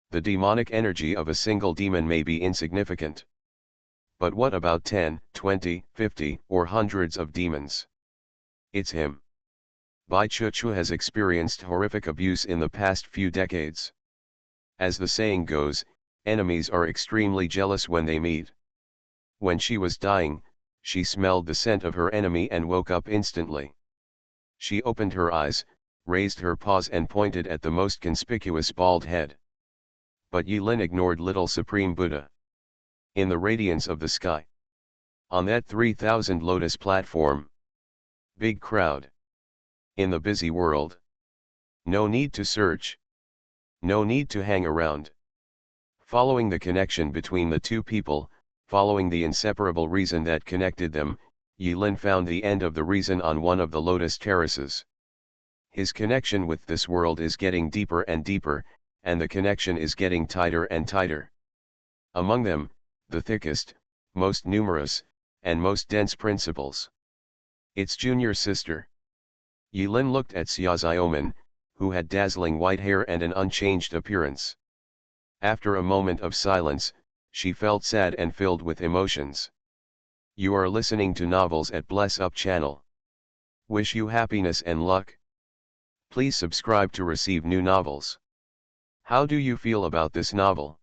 The demonic energy of a single demon may be insignificant. But what about 10, 20, 50, or hundreds of demons? It's him. Bai Chuchu has experienced horrific abuse in the past few decades. As the saying goes, enemies are extremely jealous when they meet. When she was dying, she smelled the scent of her enemy and woke up instantly. She opened her eyes, raised her paws and pointed at the most conspicuous bald head. But Yulin ignored little Supreme Buddha. In the radiance of the sky. On that 3,000 lotus platform. Big crowd. In the busy world. No need to search. No need to hang around. Following the connection between the two people, following the inseparable reason that connected them, Yulin found the end of the reason on one of the lotus terraces. His connection with this world is getting deeper and deeper, and the connection is getting tighter and tighter. Among them, the thickest, most numerous, and most dense principles. Its junior sister. Yulin looked at Xiaoxiaoman, who had dazzling white hair and an unchanged appearance. After a moment of silence, she felt sad and filled with emotions. You are listening to novels at Bless Up channel. Wish you happiness and luck. Please subscribe to receive new novels. How do you feel about this novel?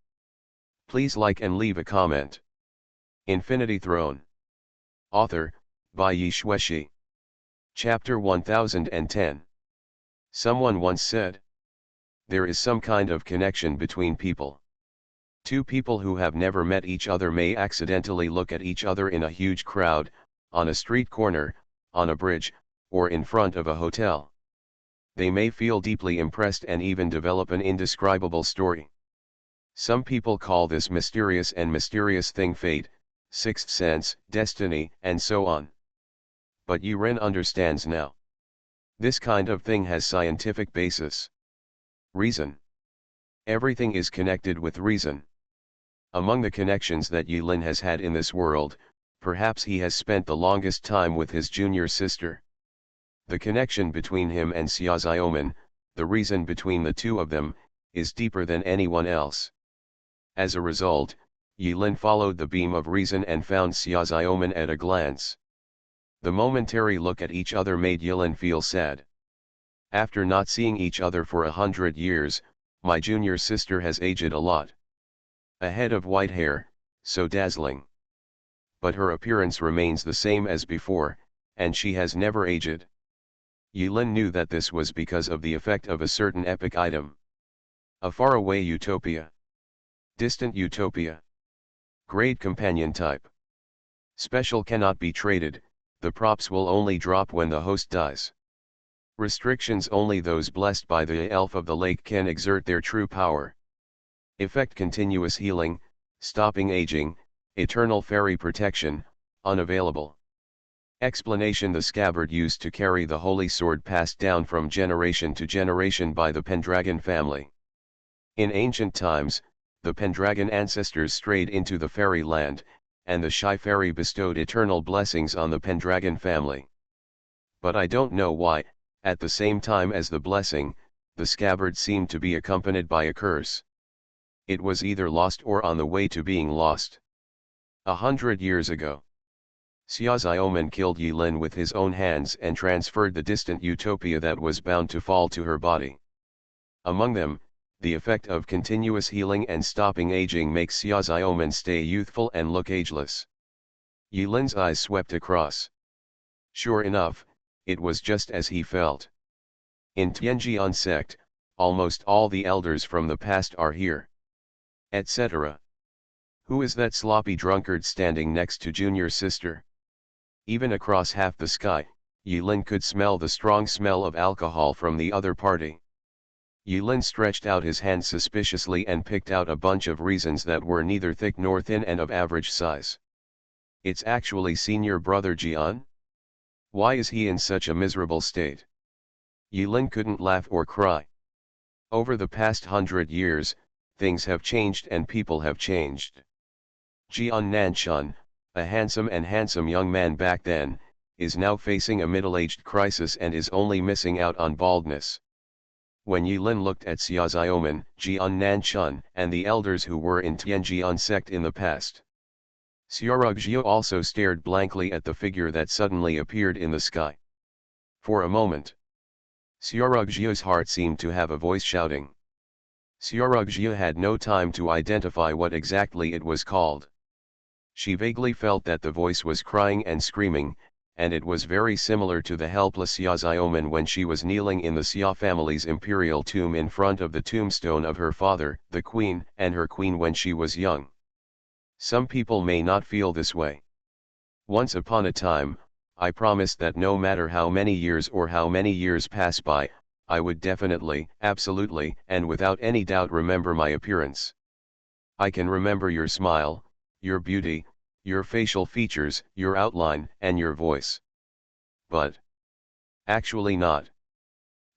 Please like and leave a comment. Infinity Throne. Author, Bai Xueshi. Chapter 1010. Someone once said, there is some kind of connection between people. Two people who have never met each other may accidentally look at each other in a huge crowd, on a street corner, on a bridge, or in front of a hotel. They may feel deeply impressed and even develop an indescribable story. Some people call this mysterious thing fate, sixth sense, destiny, and so on. But Yuren understands now. This kind of thing has scientific basis. Reason. Everything is connected with reason. Among the connections that Yulin has had in this world, perhaps he has spent the longest time with his junior sister. The connection between him and Xiaoxiaoman, the reason between the two of them, is deeper than anyone else. As a result, Yulin followed the beam of reason and found Xiaoxiaoman at a glance. The momentary look at each other made Yulin feel sad. After not seeing each other for 100 years, my junior sister has aged a lot. A head of white hair, so dazzling. But her appearance remains the same as before, and she has never aged. Yulin knew that this was because of the effect of a certain epic item. A faraway utopia. Distant utopia. Grade companion type. Special cannot be traded, the props will only drop when the host dies. Restrictions only those blessed by the elf of the lake can exert their true power. Effect continuous healing, stopping aging, eternal fairy protection, unavailable. Explanation the scabbard used to carry the holy sword passed down from generation to generation by the Pendragon family. In ancient times, the Pendragon ancestors strayed into the fairy land, and the shy fairy bestowed eternal blessings on the Pendragon family. But I don't know why, at the same time as the blessing, the scabbard seemed to be accompanied by a curse. It was either lost or on the way to being lost. 100 years ago, Xiaoxiaoman killed Yilin with his own hands and transferred the distant utopia that was bound to fall to her body. Among them, the effect of continuous healing and stopping aging makes Xiaoxiaoman stay youthful and look ageless. Yilin's eyes swept across. Sure enough, it was just as he felt. In Tianjian sect, almost all the elders from the past are here. Etc. Who is that sloppy drunkard standing next to junior sister? Even across half the sky, Yilin could smell the strong smell of alcohol from the other party. Yilin stretched out his hand suspiciously and picked out a bunch of reasons that were neither thick nor thin and of average size. It's actually senior brother Jian? Why is he in such a miserable state? Yilin couldn't laugh or cry. Over the past 100 years, things have changed and people have changed. Jian Nanshan, a handsome young man back then, is now facing a middle-aged crisis and is only missing out on baldness. When Yilin looked at Xiaoxiaoman, Jian Nanshan, and the elders who were in Tianjian sect in the past, Xiaorugjio also stared blankly at the figure that suddenly appeared in the sky. For a moment, Xiaorugjio's heart seemed to have a voice shouting. Xiaorugjio had no time to identify what exactly it was called. She vaguely felt that the voice was crying and screaming, and it was very similar to the helpless Xiaoxiaoman when she was kneeling in the Xia family's imperial tomb in front of the tombstone of her father, the queen, and her queen when she was young. Some people may not feel this way. Once upon a time, I promised that no matter how many years pass by, I would definitely, absolutely, and without any doubt remember my appearance. I can remember your smile, your beauty, your facial features, your outline, and your voice. But actually not.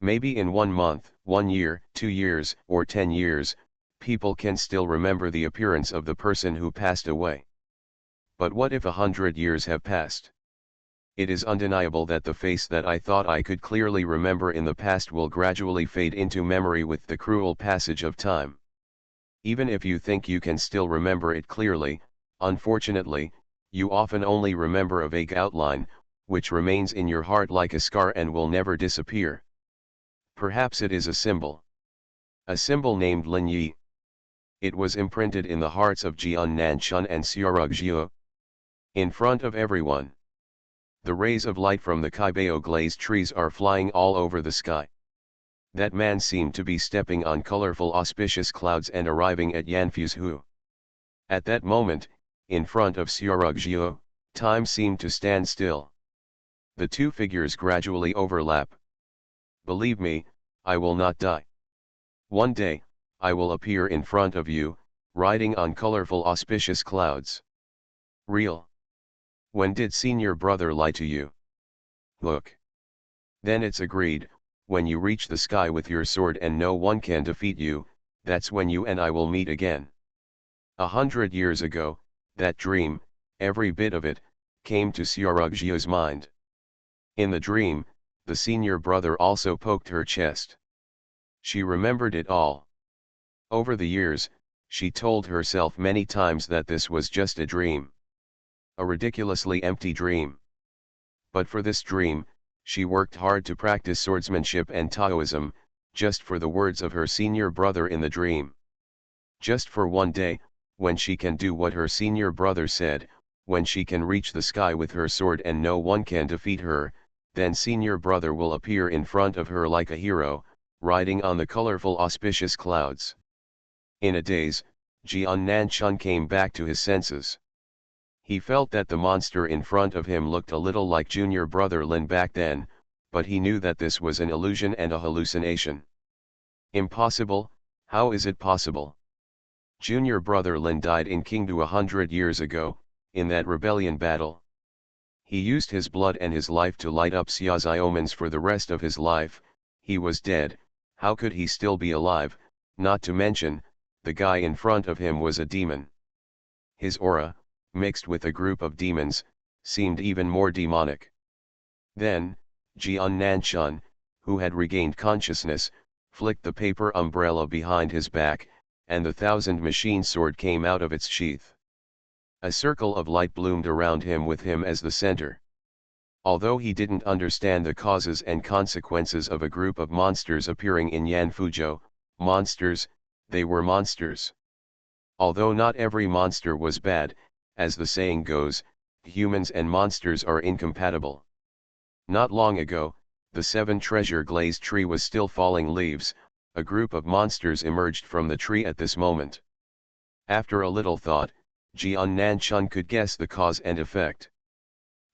Maybe in 1 month, 1 year, 2 years, or 10 years, people can still remember the appearance of the person who passed away. But what if 100 years have passed? It is undeniable that the face that I thought I could clearly remember in the past will gradually fade into memory with the cruel passage of time. Even if you think you can still remember it clearly, unfortunately, you often only remember a vague outline, which remains in your heart like a scar and will never disappear. Perhaps it is a symbol. A symbol named Lin Yi. It was imprinted in the hearts of Jian Nanshan and Xiaorugjio. In front of everyone, the rays of light from the Kaibao glazed trees are flying all over the sky. That man seemed to be stepping on colorful auspicious clouds and arriving at Yanfu's Hu. At that moment, in front of Xiaorugjio, time seemed to stand still. The two figures gradually overlap. Believe me, I will not die. One day, I will appear in front of you, riding on colorful auspicious clouds. Real. When did senior brother lie to you? Look. Then it's agreed, when you reach the sky with your sword and no one can defeat you, that's when you and I will meet again. 100 years ago, that dream, every bit of it, came to Xiaorugjio's mind. In the dream, the senior brother also poked her chest. She remembered it all. Over the years, she told herself many times that this was just a dream. A ridiculously empty dream. But for this dream, she worked hard to practice swordsmanship and Taoism, just for the words of her senior brother in the dream. Just for one day, when she can do what her senior brother said, when she can reach the sky with her sword and no one can defeat her, then senior brother will appear in front of her like a hero, riding on the colorful auspicious clouds. In a daze, Jian Nanshan came back to his senses. He felt that the monster in front of him looked a little like junior brother Lin back then, but he knew that this was an illusion and a hallucination. Impossible, how is it possible? Junior brother Lin died in Qingdu 100 years ago, in that rebellion battle. He used his blood and his life to light up Xiaoxiaoman's for the rest of his life. He was dead, how could he still be alive? Not to mention, the guy in front of him was a demon. His aura, mixed with a group of demons, seemed even more demonic. Then, Jian Nanshan, who had regained consciousness, flicked the paper umbrella behind his back, and the thousand machine sword came out of its sheath. A circle of light bloomed around him with him as the center. Although he didn't understand the causes and consequences of a group of monsters appearing in Yanfujo, monsters, they were monsters. Although not every monster was bad, as the saying goes, humans and monsters are incompatible. Not long ago, the 7 treasure glazed tree was still falling leaves. A group of monsters emerged from the tree at this moment. After a little thought, Jian Nanchun could guess the cause and effect.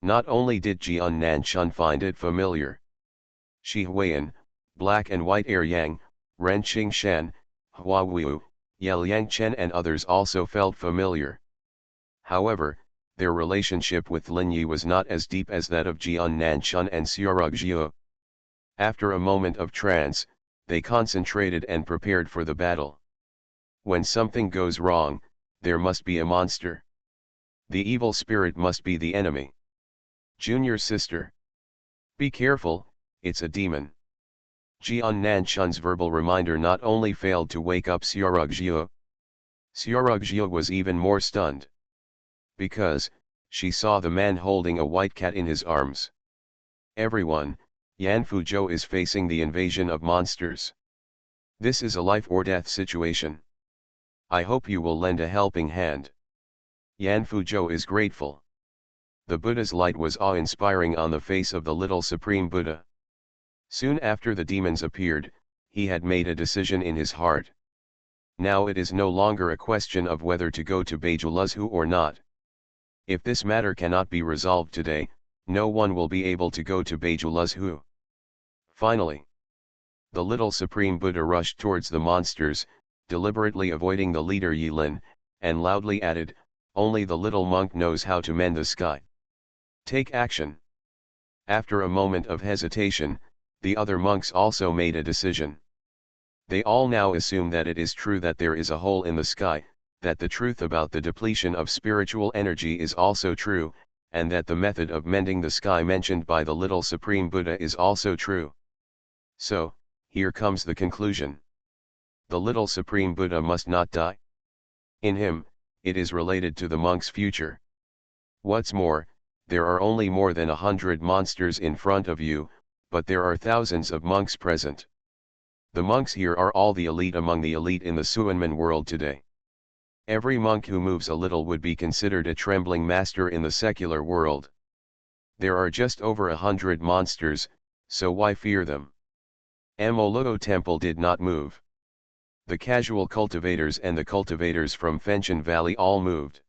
Not only did Jian Nanchun find it familiar. Shi Huiyan, Black and White Air Yang, Ren Qingshan, Hua Wu, Yel Yang Chen and others also felt familiar. However, their relationship with Lin Yi was not as deep as that of Jian Nanchun and Xiaorug Jiu. After a moment of trance, they concentrated and prepared for the battle. When something goes wrong, there must be a monster. The evil spirit must be the enemy. Junior sister. Be careful, it's a demon. Jian Nanchun's verbal reminder not only failed to wake up Xiaorug Jiu was even more stunned. Because, she saw the man holding a white cat in his arms. Everyone, Yanfujo is facing the invasion of monsters. This is a life or death situation. I hope you will lend a helping hand. Yanfujo is grateful. The Buddha's light was awe-inspiring on the face of the little Supreme Buddha. Soon after the demons appeared, he had made a decision in his heart. Now it is no longer a question of whether to go to Beijuluzhu or not. If this matter cannot be resolved today, no one will be able to go to Beijuluzhu. Finally, the little Supreme Buddha rushed towards the monsters, deliberately avoiding the leader Yilin, and loudly added, "Only the little monk knows how to mend the sky. Take action." After a moment of hesitation, the other monks also made a decision. They all now assume that it is true that there is a hole in the sky, that the truth about the depletion of spiritual energy is also true, and that the method of mending the sky mentioned by the little Supreme Buddha is also true. So, here comes the conclusion. The little Supreme Buddha must not die. In him, it is related to the monk's future. What's more, there are only more than 100 monsters in front of you, but there are thousands of monks present. The monks here are all the elite among the elite in the Suanman world today. Every monk who moves a little would be considered a trembling master in the secular world. There are just over 100 monsters, so why fear them? MaleProtagonist temple did not move. The casual cultivators and the cultivators from Fenchen Valley all moved.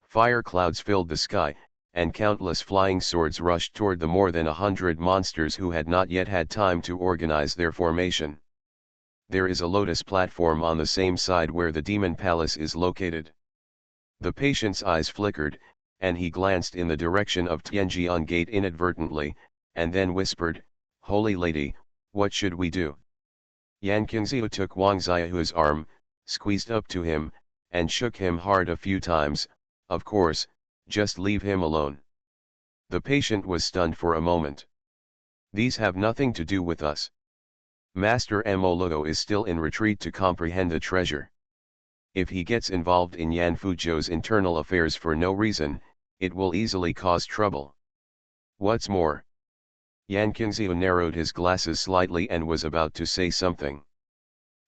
Fire clouds filled the sky, and countless flying swords rushed toward the more than 100 monsters who had not yet had time to organize their formation. There is a lotus platform on the same side where the demon palace is located. The patient's eyes flickered, and he glanced in the direction of Tianjian Gate inadvertently, and then whispered, "Holy Lady, what should we do?" Yan Qingxiu took Wang Xiaohua's arm, squeezed up to him, and shook him hard a few times. "Of course, just leave him alone." The patient was stunned for a moment. "These have nothing to do with us. Master MaleProtagonist is still in retreat to comprehend the treasure. If he gets involved in Yanfujo's internal affairs for no reason, it will easily cause trouble. What's more..." Yan Qingxiu narrowed his glasses slightly and was about to say something.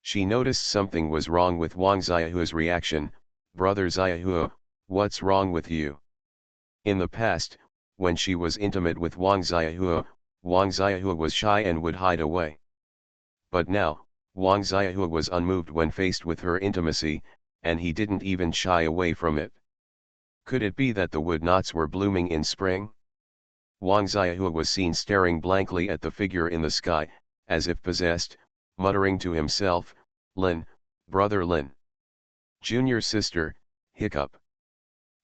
She noticed something was wrong with Wang Xiaohua's reaction. "Brother Xiaohua, what's wrong with you?" In the past, when she was intimate with Wang Xiaohua was shy and would hide away. But now, Wang Xiaohua was unmoved when faced with her intimacy, and he didn't even shy away from it. Could it be that the wood knots were blooming in spring? Wang Xiaohua was seen staring blankly at the figure in the sky, as if possessed, muttering to himself, "Lin, brother Lin. Junior sister, hiccup."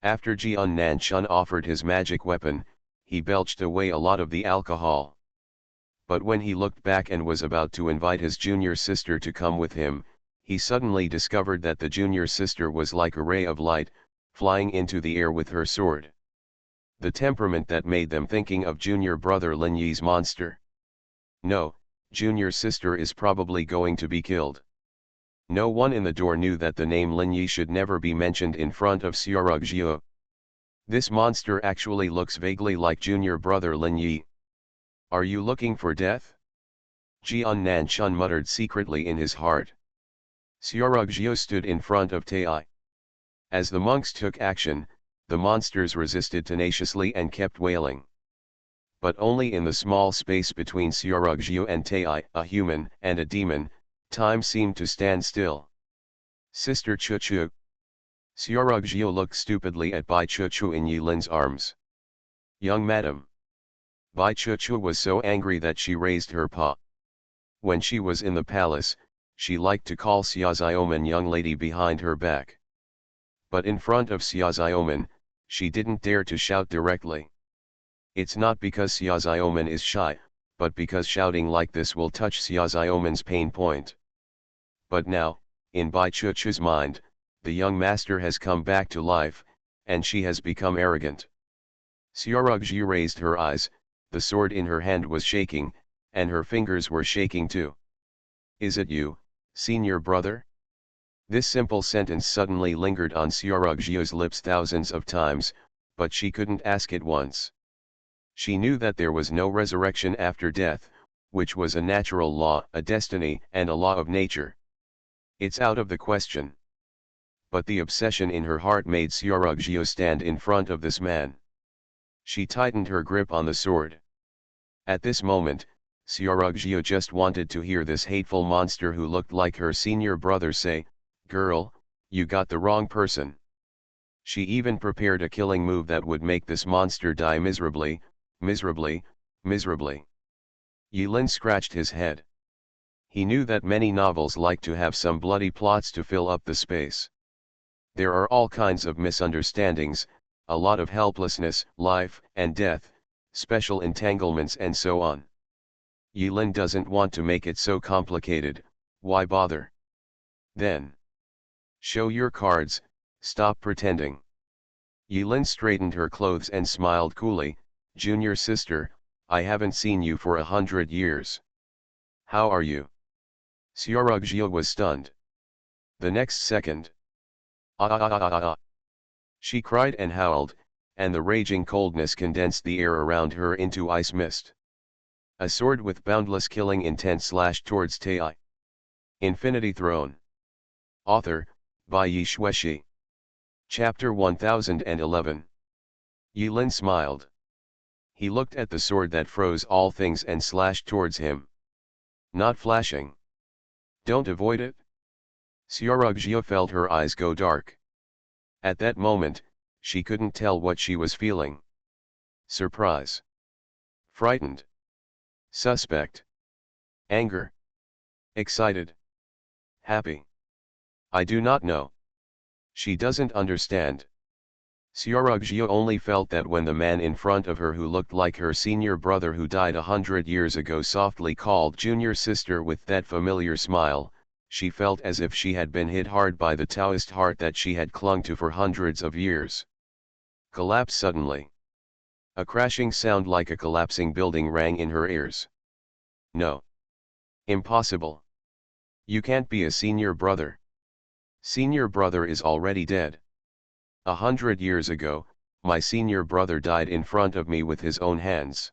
After Jian Nanchun offered his magic weapon, he belched away a lot of the alcohol. But when he looked back and was about to invite his junior sister to come with him, he suddenly discovered that the junior sister was like a ray of light, flying into the air with her sword. The temperament that made them thinking of junior brother Lin Yi's monster. No, Junior sister is probably going to be killed. No one in the door knew that the name Lin Yi should never be mentioned in front of Xiaorugjiu. This monster actually looks vaguely like junior brother Lin Yi. Are you looking for death? Jian Nanchun muttered secretly in his heart. Xiaorugjiu stood in front of Tai. As the monks took action, the monsters resisted tenaciously and kept wailing. But only in the small space between Xiaorugjiu and Tai, a human and a demon, time seemed to stand still. Sister Chuchu. Xiaorugjiu looked stupidly at Bai Chuchu in Yilin's arms. Young madam. Bai Chuchu was so angry that she raised her paw. When she was in the palace, she liked to call Xiaoxiaoman young lady behind her back. But in front of Xiaoxiaoman, she didn't dare to shout directly. It's not because Xiaoxiaoman is shy, but because shouting like this will touch Xiaoxiaoman's pain point. But now, in Bai Chuchu's mind, the young master has come back to life, and she has become arrogant. Xiaorugjiu raised her eyes, the sword in her hand was shaking, and her fingers were shaking too. Is it you, senior brother? This simple sentence suddenly lingered on Xiaorugjiu's lips thousands of times, but she couldn't ask it once. She knew that there was no resurrection after death, which was a natural law, a destiny, and a law of nature. It's out of the question. But the obsession in her heart made Xiaorugjiu stand in front of this man. She tightened her grip on the sword. At this moment, Xiaorugjiu just wanted to hear this hateful monster who looked like her senior brother say, "Girl, you got the wrong person." She even prepared a killing move that would make this monster die miserably, miserably, miserably. Yilin scratched his head. He knew that many novels like to have some bloody plots to fill up the space. There are all kinds of misunderstandings, a lot of helplessness, life and death, special entanglements and so on. Yilin doesn't want to make it so complicated, why bother? Then. Show your cards, stop pretending. Yilin straightened her clothes and smiled coolly, "Junior sister, I haven't seen you for 100 years. How are you?" Xiaorugjiu was stunned. The next second. Ah. She cried and howled, and the raging coldness condensed the air around her into ice mist. A sword with boundless killing intent slashed towards Tai. Infinity Throne. Author, by Yi Shueshi. Chapter 1011. Yilin smiled. He looked at the sword that froze all things and slashed towards him. Not flashing. Don't avoid it. Xiaorugjiu felt her eyes go dark. At that moment, she couldn't tell what she was feeling. Surprise. Frightened. Suspect. Anger. Excited. Happy. I do not know. She doesn't understand. Xiaorugjiu only felt that when the man in front of her who looked like her senior brother who died 100 years ago softly called junior sister with that familiar smile, she felt as if she had been hit hard by the Taoist heart that she had clung to for hundreds of years. Collapse suddenly. A crashing sound like a collapsing building rang in her ears. No. Impossible. You can't be a senior brother. Senior brother is already dead. 100 years ago, my senior brother died in front of me with his own hands.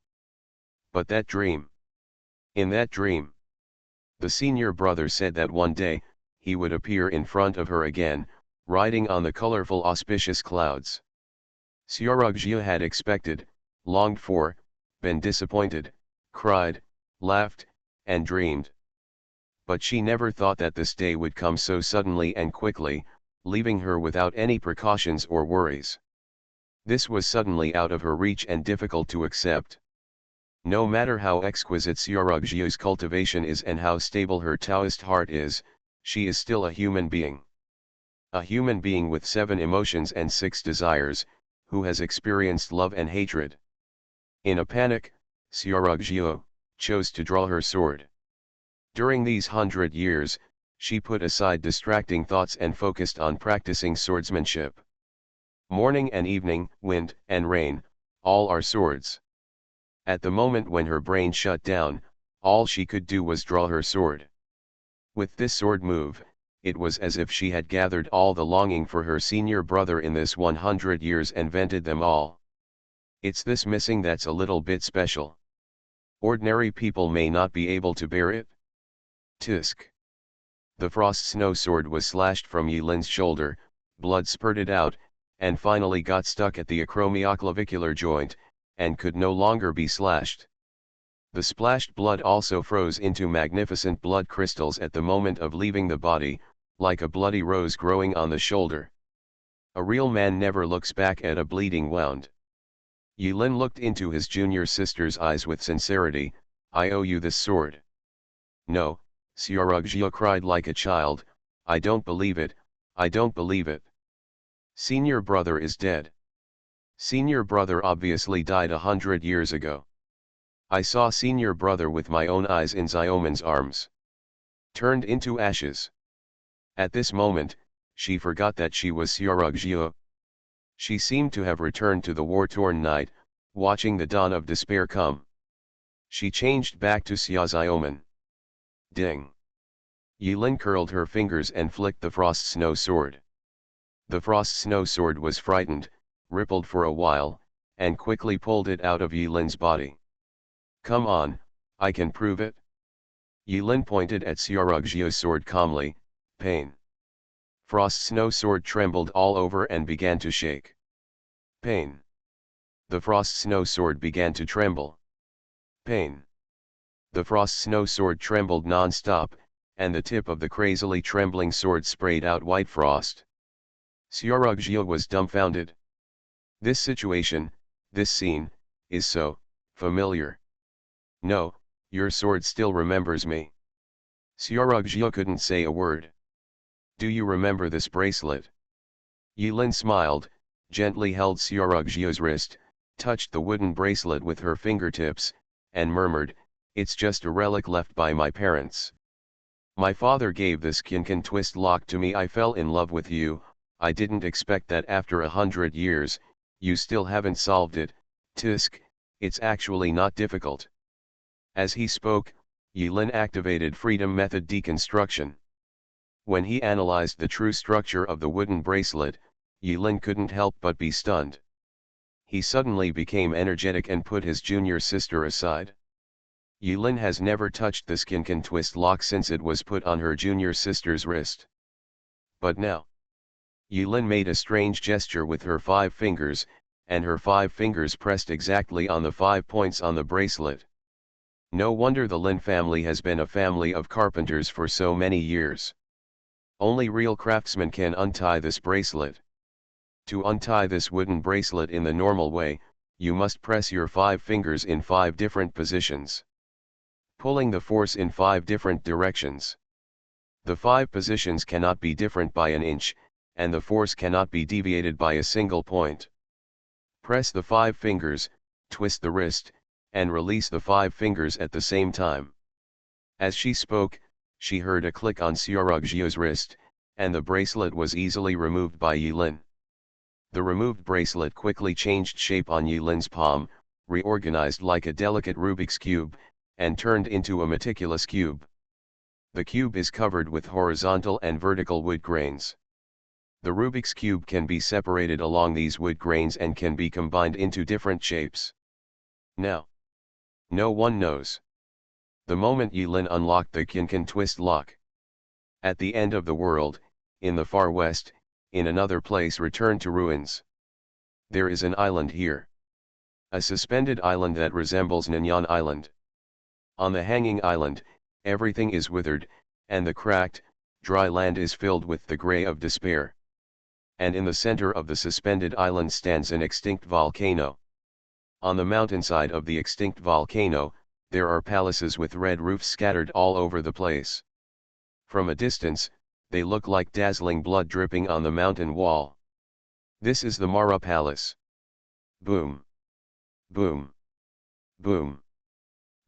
But that dream. In that dream. The senior brother said that one day, he would appear in front of her again, riding on the colorful auspicious clouds. Xiaorugjiu had expected, longed for, been disappointed, cried, laughed, and dreamed. But she never thought that this day would come so suddenly and quickly, leaving her without any precautions or worries. This was suddenly out of her reach and difficult to accept. No matter how exquisite Xiaorugjiu's cultivation is and how stable her Taoist heart is, she is still a human being. A human being with 7 emotions and 6 desires, who has experienced love and hatred. In a panic, Xiaorugjiu chose to draw her sword. During these 100 years, she put aside distracting thoughts and focused on practicing swordsmanship. Morning and evening, wind and rain, all are swords. At the moment when her brain shut down, All she could do was draw her sword. With this sword move, it was as if she had gathered all the longing for her senior brother in this 100 years and vented them all. It's this missing that's a little bit special. Ordinary people may not be able to bear it. Tisk. The frost snow sword was slashed from Yilin's shoulder, blood spurted out, and finally got stuck at the acromioclavicular joint, and could no longer be slashed. The splashed blood also froze into magnificent blood crystals at the moment of leaving the body, like a bloody rose growing on the shoulder. A real man never looks back at a bleeding wound. Yilin looked into his junior sister's eyes with sincerity. I owe you this sword. No, Xiaorugjia cried like a child, I don't believe it, I don't believe it. Senior brother is dead. Senior brother obviously died 100 years ago. I saw senior brother with my own eyes in Xiaoman's arms. Turned into ashes. At this moment, she forgot that she was Xiaorugjia. She seemed to have returned to the war-torn night, watching the dawn of despair come. She changed back to Xia Xiaoman. Ding. Yilin curled her fingers and flicked the frost snow sword. The frost snow sword was frightened, rippled for a while, and quickly pulled it out of Yilin's body. Come on, I can prove it. Yilin pointed at Xiaorugjia's sword calmly. Pain. Frost snow sword trembled all over and began to shake. Pain. The frost snow sword began to tremble. Pain. The frost snow sword trembled non-stop, and the tip of the crazily trembling sword sprayed out white frost. Xiaorugjia was dumbfounded. This situation, this scene, is so familiar. No, your sword still remembers me. Xiaorugjia couldn't say a word. Do you remember this bracelet? Yilin smiled, gently held Xiaorugjia's wrist, touched the wooden bracelet with her fingertips, and murmured, it's just a relic left by my parents. My father gave this Kinkan twist lock to me. I fell in love with you. I didn't expect that after 100 years, you still haven't solved it. Tisk, it's actually not difficult. As he spoke, Yilin activated Freedom Method Deconstruction. When he analyzed the true structure of the wooden bracelet, Yilin couldn't help but be stunned. He suddenly became energetic and put his junior sister aside. Yilin has never touched the Kinkan twist lock since it was put on her junior sister's wrist. But now, Yilin made a strange gesture with her 5 fingers, and her 5 fingers pressed exactly on the 5 points on the bracelet. No wonder the Lin family has been a family of carpenters for so many years. Only real craftsmen can untie this bracelet. To untie this wooden bracelet in the normal way, you must press your 5 fingers in 5 different positions, pulling the force in 5 different directions. The 5 positions cannot be different by an inch, and the force cannot be deviated by a single point. Press the 5 fingers, twist the wrist, and release the 5 fingers at the same time. As she spoke, she heard a click on Xiaorugjia's wrist, and the bracelet was easily removed by Yilin. The removed bracelet quickly changed shape on Yilin's palm, reorganized like a delicate Rubik's cube, and turned into a meticulous cube. The cube is covered with horizontal and vertical wood grains. The Rubik's cube can be separated along these wood grains and can be combined into different shapes. Now, no one knows the moment Yilin unlocked the Kinkan twist lock. At the end of the world, in the far west, in another place returned to ruins. There is an island here. A suspended island that resembles Nanyang Island. On the hanging island, everything is withered, and the cracked, dry land is filled with the grey of despair. And in the center of the suspended island stands an extinct volcano. On the mountainside of the extinct volcano, there are palaces with red roofs scattered all over the place. From a distance, they look like dazzling blood dripping on the mountain wall. This is the Mara Palace. Boom. Boom. Boom.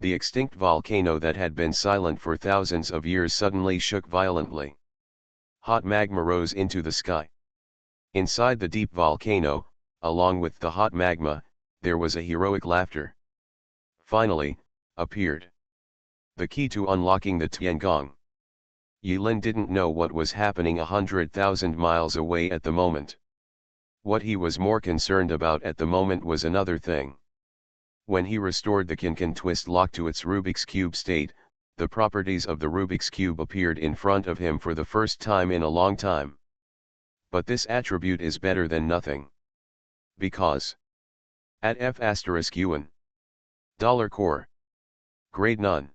The extinct volcano that had been silent for thousands of years suddenly shook violently. Hot magma rose into the sky. Inside the deep volcano, along with the hot magma, there was a heroic laughter. Finally, appeared The key to unlocking the Tiangong. Yilin didn't know what was happening 100,000 miles away at the moment. What he was more concerned about at the moment was another thing. When he restored the Qianqin twist lock to its Rubik's Cube state, the properties of the Rubik's Cube appeared in front of him for the first time in a long time. But this attribute is better than nothing. Because at F*UN. $Core. Grade none.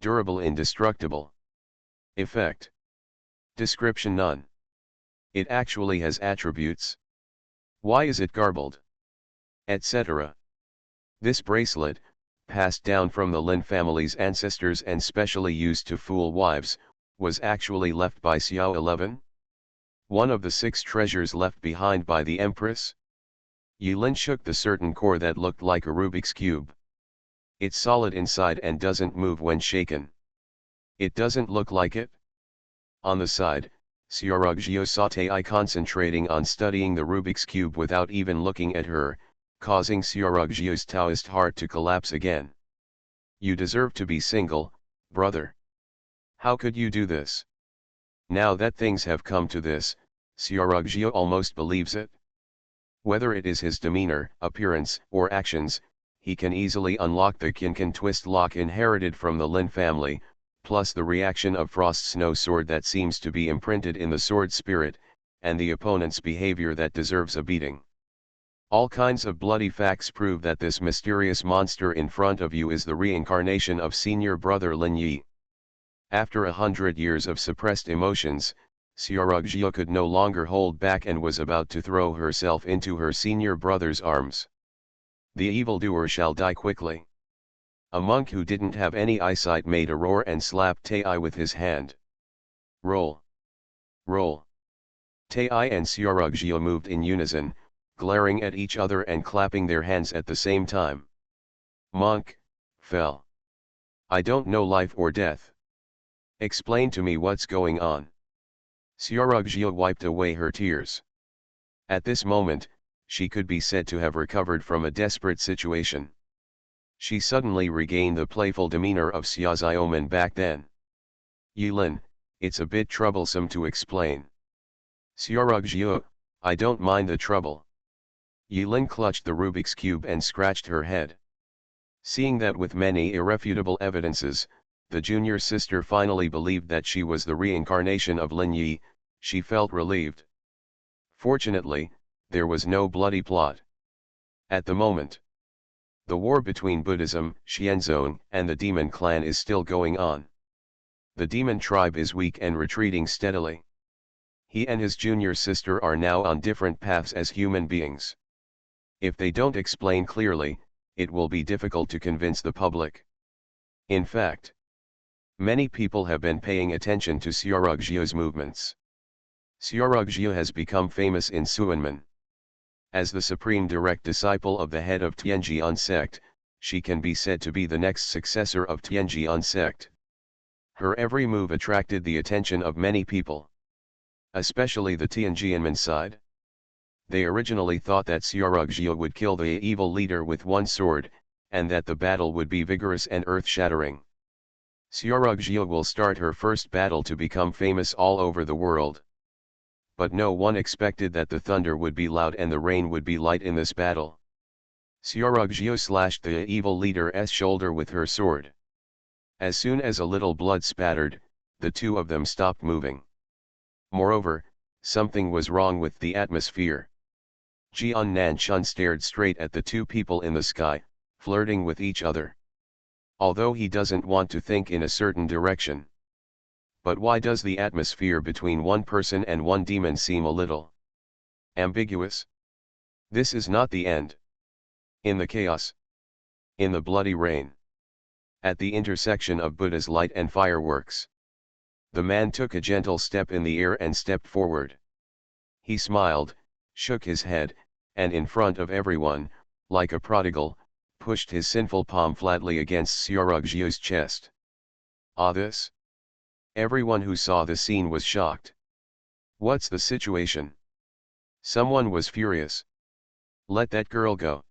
Durable indestructible. Effect. Description none. It actually has attributes. Why is it garbled? Etc. This bracelet, passed down from the Lin family's ancestors and specially used to fool wives, was actually left by Xiao 11? One of the 6 treasures left behind by the Empress? Yilin shook the certain core that looked like a Rubik's Cube. It's solid inside and doesn't move when shaken. It doesn't look like it? On the side, Xiaorugjiu saw Tai concentrating on studying the Rubik's Cube without even looking at her, causing Xiaorugjiu's Taoist heart to collapse again. You deserve to be single, brother. How could you do this? Now that things have come to this, Xiaorugjiu almost believes it. Whether it is his demeanor, appearance, or actions, he can easily unlock the Qianqin twist lock inherited from the Lin family, plus the reaction of Frost's no sword that seems to be imprinted in the sword spirit, and the opponent's behavior that deserves a beating. All kinds of bloody facts prove that this mysterious monster in front of you is the reincarnation of senior brother Lin Yi. After 100 years of suppressed emotions, Xiaorugjiu could no longer hold back and was about to throw herself into her senior brother's arms. The evildoer shall die quickly. A monk who didn't have any eyesight made a roar and slapped Tai with his hand. Roll. Roll. Tai and Xiaorugjiu moved in unison, glaring at each other and clapping their hands at the same time. Monk, fell. I don't know life or death. Explain to me what's going on. Xiaorugjiu wiped away her tears. At this moment, she could be said to have recovered from a desperate situation. She suddenly regained the playful demeanor of Xia Xiaoman back then. Yilin, it's a bit troublesome to explain. Xiaorugjiu, I don't mind the trouble. Yilin clutched the Rubik's Cube and scratched her head. Seeing that with many irrefutable evidences, the junior sister finally believed that she was the reincarnation of Lin Yi, she felt relieved. Fortunately, there was no bloody plot. At the moment, the war between Buddhism, Xianzong, and the demon clan is still going on. The demon tribe is weak and retreating steadily. He and his junior sister are now on different paths as human beings. If they don't explain clearly, it will be difficult to convince the public. In fact, many people have been paying attention to Xiaorugjiu's movements. Xiaorugjiu has become famous in Suanmen. As the supreme direct disciple of the head of Tianjian sect, she can be said to be the next successor of Tianjian sect. Her every move attracted the attention of many people. Especially the Tianjianmen side. They originally thought that Xiaorugjiu would kill the evil leader with one sword, and that the battle would be vigorous and earth-shattering. Xiaorugjiu will start her first battle to become famous all over the world. But no one expected that the thunder would be loud and the rain would be light in this battle. Xiaorugjiu slashed the evil leader's shoulder with her sword. As soon as a little blood spattered, the two of them stopped moving. Moreover, something was wrong with the atmosphere. Jian Nanchun stared straight at the two people in the sky, flirting with each other. Although he doesn't want to think in a certain direction. But why does the atmosphere between one person and one demon seem a little ambiguous? This is not the end. In the chaos. In the bloody rain. At the intersection of Buddha's light and fireworks. The man took a gentle step in the air and stepped forward. He smiled, shook his head, and in front of everyone, like a prodigal, pushed his sinful palm flatly against Xiaorugjiu's chest. Ah, this? Everyone who saw the scene was shocked. What's the situation? Someone was furious. Let that girl go.